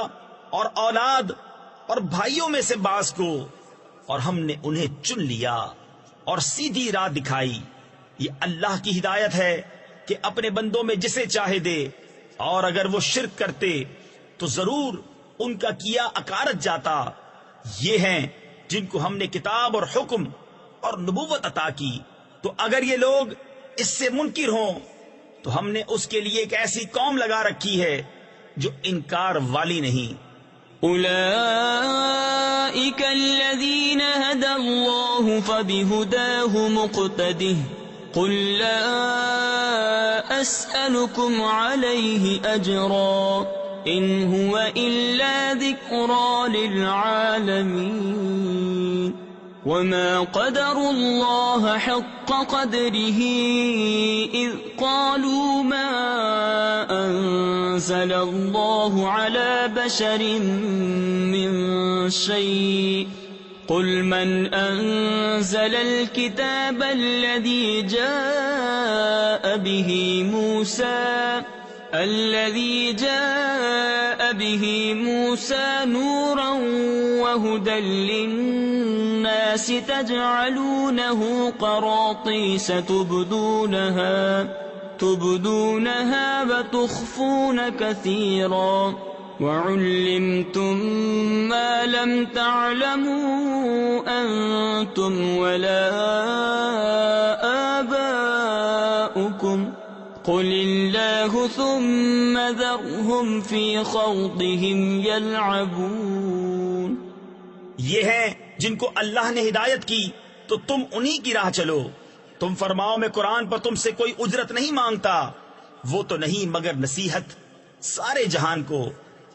اور اولاد اور بھائیوں میں سے بعض کو، اور ہم نے انہیں چن لیا اور سیدھی راہ دکھائی۔ یہ اللہ کی ہدایت ہے کہ اپنے بندوں میں جسے چاہے دے، اور اگر وہ شرک کرتے تو ضرور ان کا کیا اکارت جاتا۔ یہ ہیں جن کو ہم نے کتاب اور حکم اور نبوت عطا کی، تو اگر یہ لوگ اس سے منکر ہوں تو ہم نے اس کے لیے ایک ایسی قوم لگا رکھی ہے جو انکار والی نہیں۔ أولئك الذين هدى الله فبهداه مقتده قل لا أسألكم عليه أجرا إن هو إلا ذكرى للعالمين وما قدروا الله حق قدره إذ قالوا ما أنزل الله على بشر من شيء قل من أنزل الكتاب الذي جاء به موسى نورا وهدى للناس تجعلونه قراطيس تبدونها وتخفون كثيرا وعلمتم ما لم تعلموا أنتم ولا آباؤكم قل الله ثم ذرهم في خوضهم يلعبون۔ یہ ہیں جن کو اللہ نے ہدایت کی تو تم انہی کی راہ چلو۔ تم فرماؤ میں قرآن پر تم سے کوئی اجرت نہیں مانگتا، وہ تو نہیں مگر نصیحت سارے جہان کو۔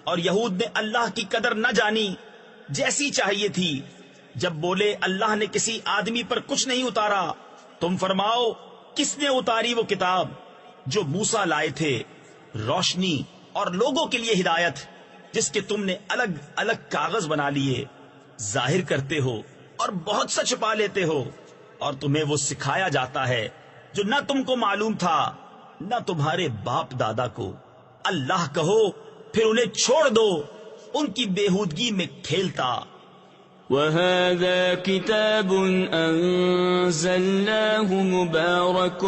اور یہود نے اللہ کی قدر نہ جانی جیسی چاہیے تھی، جب بولے اللہ نے کسی آدمی پر کچھ نہیں اتارا۔ تم فرماؤ کس نے اتاری وہ کتاب جو موسیٰ لائے تھے، روشنی اور لوگوں کے لیے ہدایت، جس کے تم نے الگ الگ کاغذ بنا لیے، ظاہر کرتے ہو اور بہت سا چھپا لیتے ہو، اور تمہیں وہ سکھایا جاتا ہے جو نہ تم کو معلوم تھا نہ تمہارے باپ دادا کو، اللہ کہو پھر انہیں چھوڑ دو ان کی بےہودگی میں کھیلتا۔ وَهَذَا كِتَابٌ أَنزَلْنَاهُ مُبَارَكٌ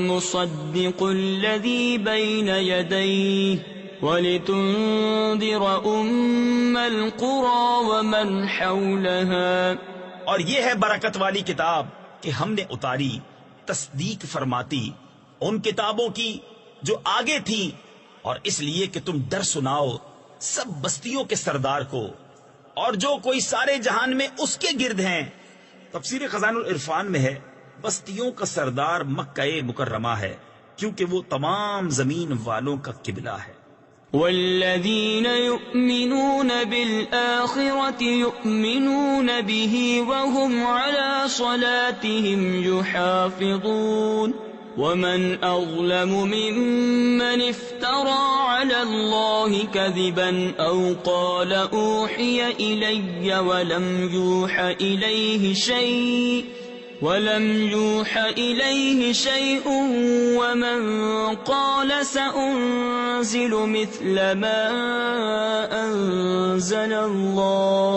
مُصَدِّقُ الَّذِي بَيْنَ يَدَيْهِ وَلِتُنذِرَ أُمَّ الْقُرَى وَمَنْ حَوْلَهَا۔ اور یہ ہے برکت والی کتاب کہ ہم نے اتاری، تصدیق فرماتی ان کتابوں کی جو آگے تھی، اور اس لیے کہ تم ڈر سناؤ سب بستیوں کے سردار کو اور جو کوئی سارے جہان میں اس کے گرد ہیں۔ تفسیر خزائن العرفان میں ہے بستیوں کا سردار مکہ مکرمہ ہے، کیونکہ وہ تمام زمین والوں کا قبلہ ہے۔ والذین یؤمنون بالآخرة یؤمنون به وهم على صلاتهم یحافظون ومن أظلم ممن افترى على الله كذبا أو قال أوحي إلي ولم يوح إليه شيء ومن قال سأنزل مثل ما أنزل الله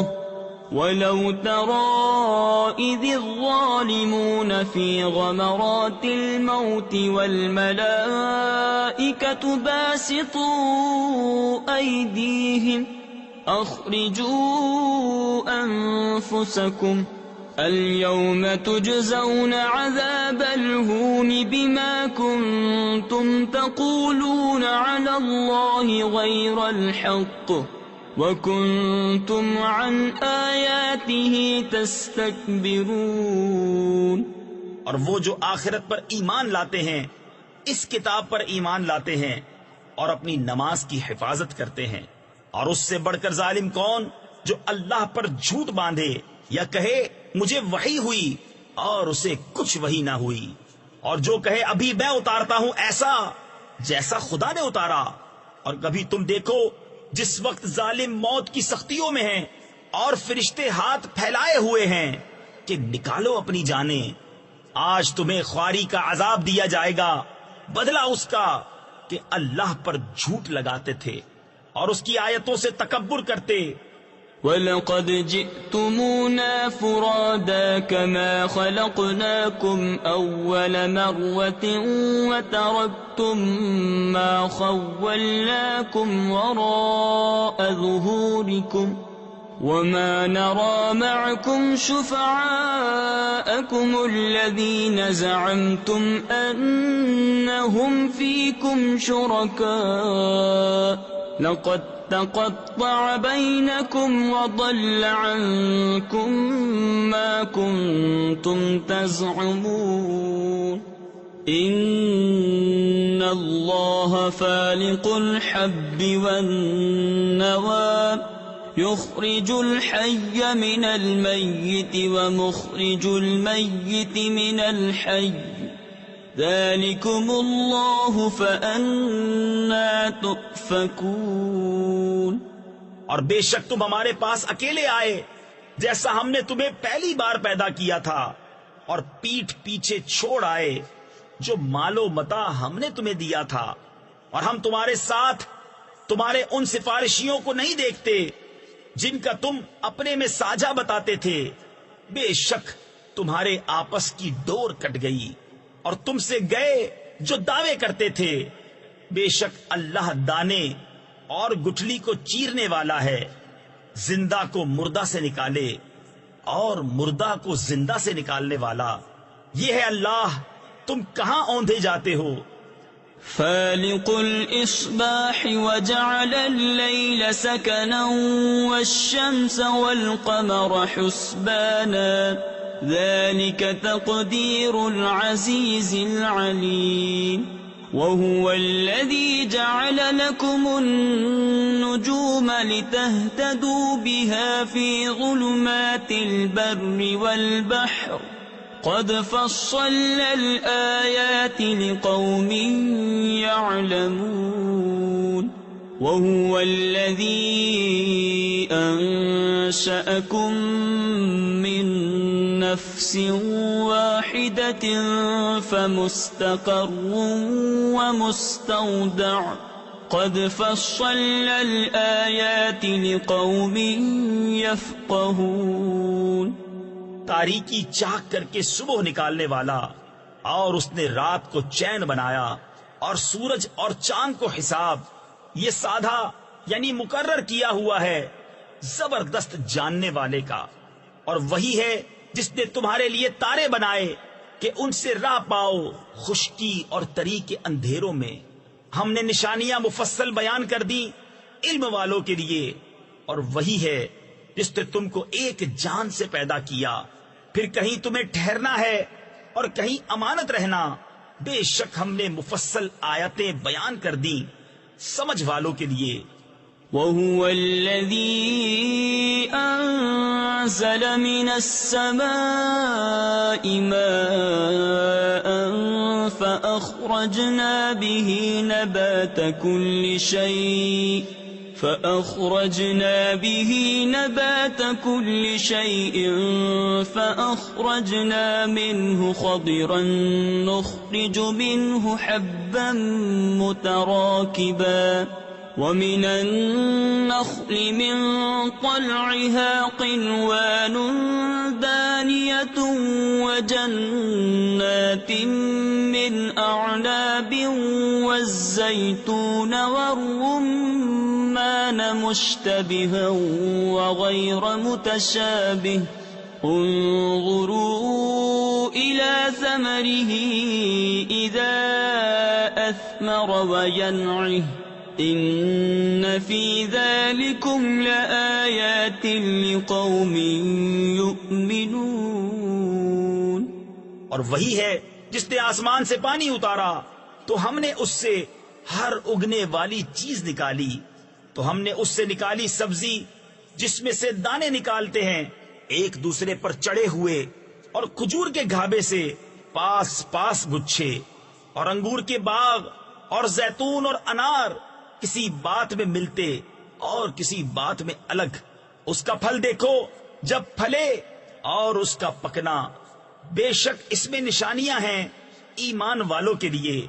ولو ترى إذ الظالمون في غمرات الموت والملائكة باسطوا أيديهم أخرجوا أنفسكم اليوم تجزون عذاب الهون بما كنتم تقولون على الله غير الحق وَكُنْتُمْ عَنْ آيَاتِهِ تَسْتَكْبِرُونَ۔ اور وہ جو آخرت پر ایمان لاتے ہیں، اس کتاب پر ایمان لاتے ہیں اور اپنی نماز کی حفاظت کرتے ہیں، اور اس سے بڑھ کر ظالم کون جو اللہ پر جھوٹ باندھے یا کہے مجھے وحی ہوئی اور اسے کچھ وحی نہ ہوئی، اور جو کہے ابھی میں اتارتا ہوں ایسا جیسا خدا نے اتارا۔ اور کبھی تم دیکھو جس وقت ظالم موت کی سختیوں میں ہیں اور فرشتے ہاتھ پھیلائے ہوئے ہیں کہ نکالو اپنی جانیں، آج تمہیں خواری کا عذاب دیا جائے گا، بدلہ اس کا کہ اللہ پر جھوٹ لگاتے تھے اور اس کی آیتوں سے تکبر کرتے۔ وَلَقَدْ جِئْتُمُونَا فُرَادَى كَمَا خَلَقْنَاكُمْ أَوَّلَ مَرَّةٍ وَتَرَكْتُمْ مَا خَوَّلْنَاكُمْ وَرَاءَ ظُهُورِكُمْ وَمَا نَرَى مَعَكُمْ شُفَعَاءَكُمُ الَّذِينَ زَعَمْتُمْ أَنَّهُمْ فِيكُمْ شُرَكَاءُ لَقَدْ تَقَطَّعَ بَيْنَكُمْ وَضَلَّ عَنكُمْ مَا كُنْتُمْ تَزْعُمُونَ إِنَّ اللَّهَ فَالِقُ الْحَبِّ وَالنَّوَىٰ يُخْرِجُ الْحَيَّ مِنَ الْمَيِّتِ وَمُخْرِجُ الْمَيِّتِ مِنَ الْحَيِّ ذَلِكُمُ اللَّهُ فَأَنَّىٰ تُؤْفَكُونَ۔ اور بے شک تم ہمارے پاس اکیلے آئے جیسا ہم نے تمہیں پہلی بار پیدا کیا تھا، اور پیٹھ پیچھے چھوڑ آئے جو مال و متاع ہم نے تمہیں دیا تھا، اور ہم تمہارے ساتھ تمہارے ان سفارشیوں کو نہیں دیکھتے جن کا تم اپنے میں ساجھا بتاتے تھے۔ بے شک تمہارے آپس کی ڈور کٹ گئی اور تم سے گئے جو دعوے کرتے تھے۔ بے شک اللہ دانے اور گٹھلی کو چیرنے والا ہے، زندہ کو مردہ سے نکالے اور مردہ کو زندہ سے نکالنے والا۔ یہ ہے اللہ، تم کہاں اوندھے جاتے ہو؟ فالق الإصباح وجعل الليل سكنا والشمس والقمر حسبانا ذلك تقدير العزيز العليم وهو الذي جعل لكم النجوم لتهتدوا بها في ظلمات البر والبحر قد فصلنا الآيات لقوم يعلمون وهو الذي أنشأكم من نفس واحدة فمستقر ومستودع قد فصلنا الآيات لقوم يفقهون. تاریکی چاک کر کے صبح نکالنے والا، اور اس نے رات کو چین بنایا، اور سورج اور چاند کو حساب، یہ سادھا یعنی مقرر کیا ہوا ہے زبردست جاننے والے کا. اور وہی ہے جس نے تمہارے لیے تارے بنائے کہ ان سے راہ پاؤ خشکی اور تری کے اندھیروں میں. ہم نے نشانیاں مفصل بیان کر دی علم والوں کے لیے. اور وہی ہے جس نے تم کو ایک جان سے پیدا کیا، پھر کہیں تمہیں ٹھہرنا ہے اور کہیں امانت رہنا. بے شک ہم نے مفصل آیتیں بیان کر دی سمجھ والوں کے لیے. وَهُوَ الَّذِي أَنزَلَ مِنَ السَّمَاءِ مَاءً فَأَخْرَجْنَا بِهِ نَبَاتَ كُلِّ شَيْءٍ فَأَخْرَجْنَا مِنْهُ خَضِرًا نُخْرِجُ مِنْهُ حَبًّا مُتَرَاكِبًا وَمِنَ النَّخْلِ مِنْ طَلْعِهَا قِنْوَانٌ دَانِيَةٌ وَجَنَّاتٍ مِّنْ أَعْنَابٍ وَالزَّيْتُونَ وَالرُّمَّانَ مُشْتَبِهًا وَغَيْرَ مُتَشَابِهٍ انظُرُوا إِلَى ثَمَرِهِ إِذَا أَثْمَرَ وَيَنْعِهِ إِنَّ فِي ذَلِكُمْ لَآيَاتٍ لِقَوْمٍ يُؤْمِنُونَ. اور وہی ہے جس نے آسمان سے پانی اتارا تو ہم نے اس سے ہر اگنے والی چیز نکالی. تو ہم نے اس سے نکالی سبزی جس میں سے دانے نکالتے ہیں ایک دوسرے پر چڑھے ہوئے، اور کھجور کے گھابے سے پاس پاس گچھے، اور انگور کے باغ اور زیتون اور انار کسی بات میں ملتے اور کسی بات میں الگ. اس کا پھل دیکھو جب پھلے اور اس کا پکنا، بے شک اس میں نشانیاں ہیں ایمان والوں کے لیے.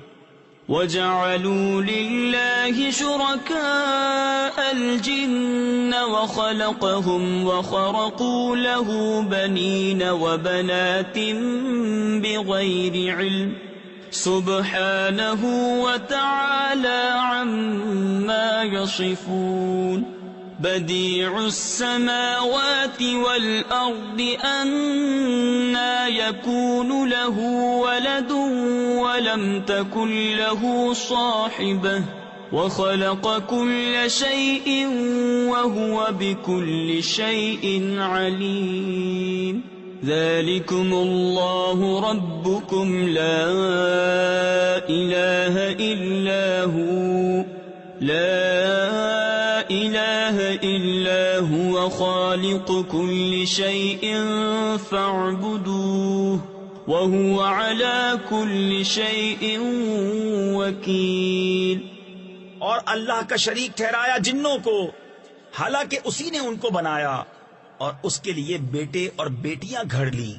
وَجَعَلُوا لِلَّهِ شُرَكَاءَ الْجِنَّ وَخَلَقَهُمْ وَخَرَقُوا لَهُ بَنِينَ وَبَنَاتٍ بِغَيْرِ عِلْمٍ سُبْحَانَهُ وَتَعَالَى عَمَّا يَصِفُونَ. بَدِيعُ السَّمَاوَاتِ وَالْأَرْضِ أَنَّىٰ يَكُونُ لَهُ وَلَدٌ وَلَمْ تَكُن لَّهُ صَاحِبَةٌ وَخَلَقَ كُلَّ شَيْءٍ وَهُوَ بِكُلِّ شَيْءٍ عَلِيمٌ. ذَلِكُمُ اللَّهُ رَبُّكُمْ لَا إِلَٰهَ إِلَّا هُوَ خَالِقُ كُلِّ شَيْءٍ فَاعْبُدُوهُ وَهُوَ عَلَى كُلِّ شَيْءٍ وَكِيلٌ. اور اللہ کا شریک ٹھہرایا جنوں کو، حالانکہ اسی نے ان کو بنایا اور اس کے لیے بیٹے اور بیٹیاں گھڑ لی.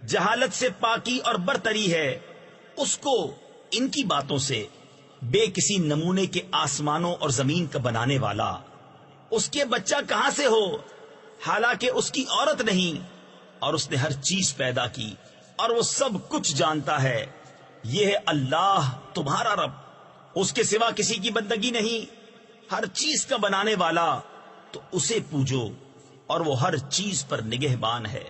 جہالت سے پاکی اور برتری ہے اس کو ان کی باتوں سے. بے کسی نمونے کے آسمانوں اور زمین کا بنانے والا، اس کے بچہ کہاں سے ہو حالانکہ اس کی عورت نہیں. اور اس نے ہر چیز پیدا کی اور وہ سب کچھ جانتا ہے. یہ ہے اللہ تمہارا رب، اس کے سوا کسی کی بندگی نہیں. ہر چیز کا بنانے والا، تو اسے پوجو، اور وہ ہر چیز پر نگہبان ہے.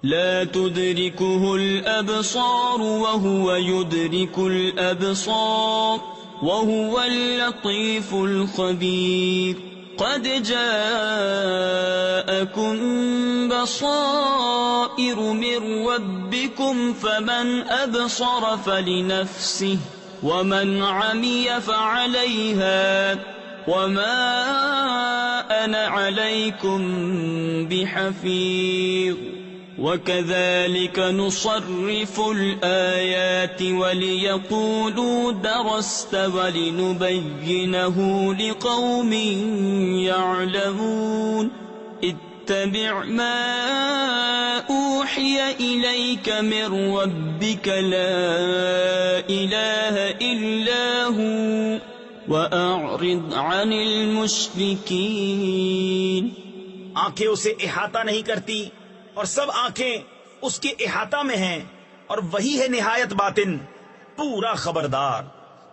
لا تدركه الأبصار وهو يدرك الأبصار وهو اللطيف الخبير. قد جاءكم بصائر من ربكم فمن أبصر فلنفسه ومن عمي فعليها وما أنا عليكم بحفيظ. وَكَذَلِكَ نُصَرِّفُ الْآيَاتِ وَلِيَقُولُوا دَرَسْتَ وَلِنُبَيِّنَهُ لِقَوْمٍ يَعْلَمُونَ. اتَّبِعْ مَا أُوحِيَ إِلَيْكَ مِنْ رَبِّكَ لَا إِلَٰهَ إِلَّا هُوَ وأعرض عن المشركين. آنکھیں اسے احاطہ نہیں کرتی اور سب آنکھیں اس کے احاطہ میں ہیں، اور وہی ہے نہایت باطن پورا خبردار.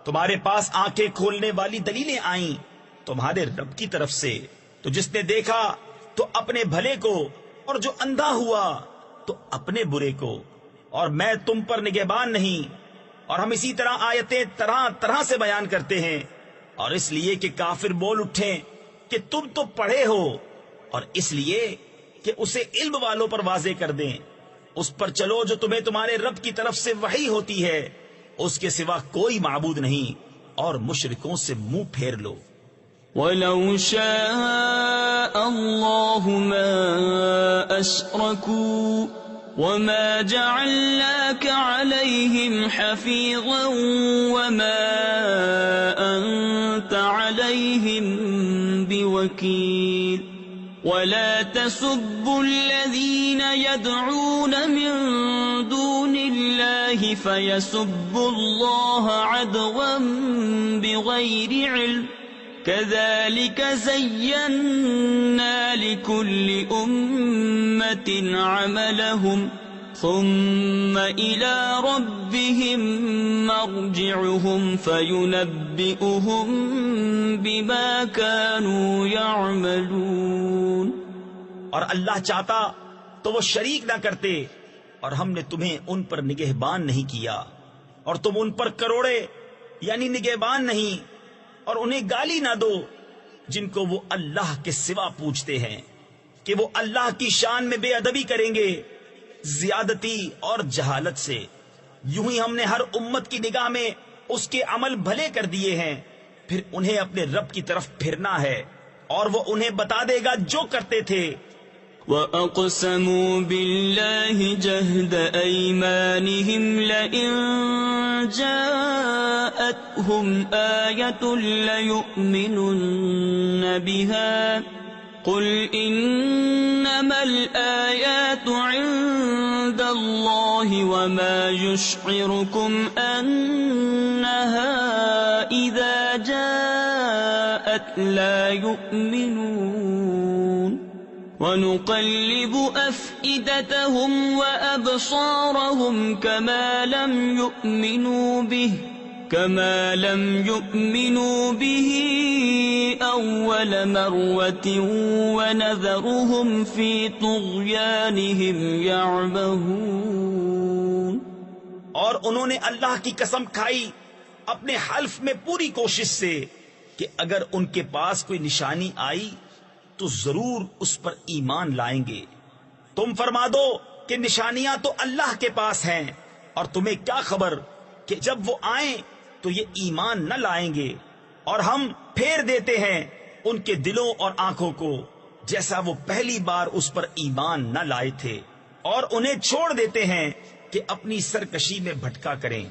تمہارے پاس آنکھیں کھولنے والی دلیلیں آئیں تمہارے رب کی طرف سے، تو جس نے دیکھا تو اپنے بھلے کو، اور جو اندھا ہوا تو اپنے برے کو، اور میں تم پر نگہبان نہیں. اور ہم اسی طرح آیتیں طرح طرح سے بیان کرتے ہیں، اور اس لیے کہ کافر بول اٹھیں کہ تم تو پڑھے ہو، اور اس لیے کہ اسے علم والوں پر واضح کر دیں. اس پر چلو جو تمہیں تمہارے رب کی طرف سے وحی ہوتی ہے، اس کے سوا کوئی معبود نہیں، اور مشرکوں سے منہ پھیر لو. وَلَوْ شَاءَ اللَّهُ مَا أَشْرَكُوا وَمَا جَعَلْنَاكَ عَلَيْهِمْ حَفِيظًا وَمَا أَنْتَ عَلَيْهِمْ بِوَكِيلٍ. وَلَا تَسُبُّوا الَّذِينَ يَدْعُونَ مِن دُونِ اللَّهِ فَيَسُبُّوا اللَّهَ عَدْوًا بِغَيْرِ عِلْمٍ. كَذَلِكَ زَيَّنَّا لِكُلِّ أُمَّةٍ عَمَلَهُمْ ثُمَّ إِلَى رَبِّهِمْ مَرْجِعُهُمْ فَيُنَبِّئُهُم بِمَا كَانُوا يَعْمَلُونَ. اور اللہ چاہتا تو وہ شریک نہ کرتے، اور ہم نے تمہیں ان پر نگہبان نہیں کیا، اور تم ان پر کروڑے یعنی نگہبان نہیں، اور انہیں گالی نہ دو جن کو وہ اللہ کے سوا پوچھتے ہیں کہ وہ اللہ کی شان میں بے ادبی کریں گے زیادتی اور جہالت سے. یوں ہی ہم نے ہر امت کی نگاہ میں اس کے عمل بھلے کر دیے ہیں، پھر انہیں اپنے رب کی طرف پھرنا ہے، اور وہ انہیں بتا دے گا جو کرتے تھے. وَأَقْسَمُوا بِاللَّهِ جَهْدَ أَيْمَانِهِمْ لَئِن جَاءَتْهُمْ آيَةٌ لَيُؤْمِنُنَّ بِهَا قُلْ إِنَّمَا الْآيَاتُ عِندَ اللَّهِ وَمَا يُشْعِرُكُمْ أَنَّهَا إِذَا جَاءَتْ لَا يُؤْمِنُونَ. وَنُقَلِّبُ أَفْئِدَتَهُمْ وَأَبْصَارَهُمْ كَمَا لَمْ يُؤْمِنُوا بِهِ أَوَّلَ مَرَّةٍ وَنَذَرُهُمْ فِي طُغْيَانِهِمْ يَعْمَهُونَ. اور انہوں نے اللہ کی قسم کھائی اپنے حلف میں پوری کوشش سے کہ اگر ان کے پاس کوئی نشانی آئی تو ضرور اس پر ایمان لائیں گے. تم فرما دو کہ نشانیاں تو اللہ کے پاس ہیں، اور تمہیں کیا خبر کہ جب وہ آئیں تو یہ ایمان نہ لائیں گے. اور ہم پھیر دیتے ہیں ان کے دلوں اور آنکھوں کو جیسا وہ پہلی بار اس پر ایمان نہ لائے تھے، اور انہیں چھوڑ دیتے ہیں کہ اپنی سرکشی میں بھٹکا کریں.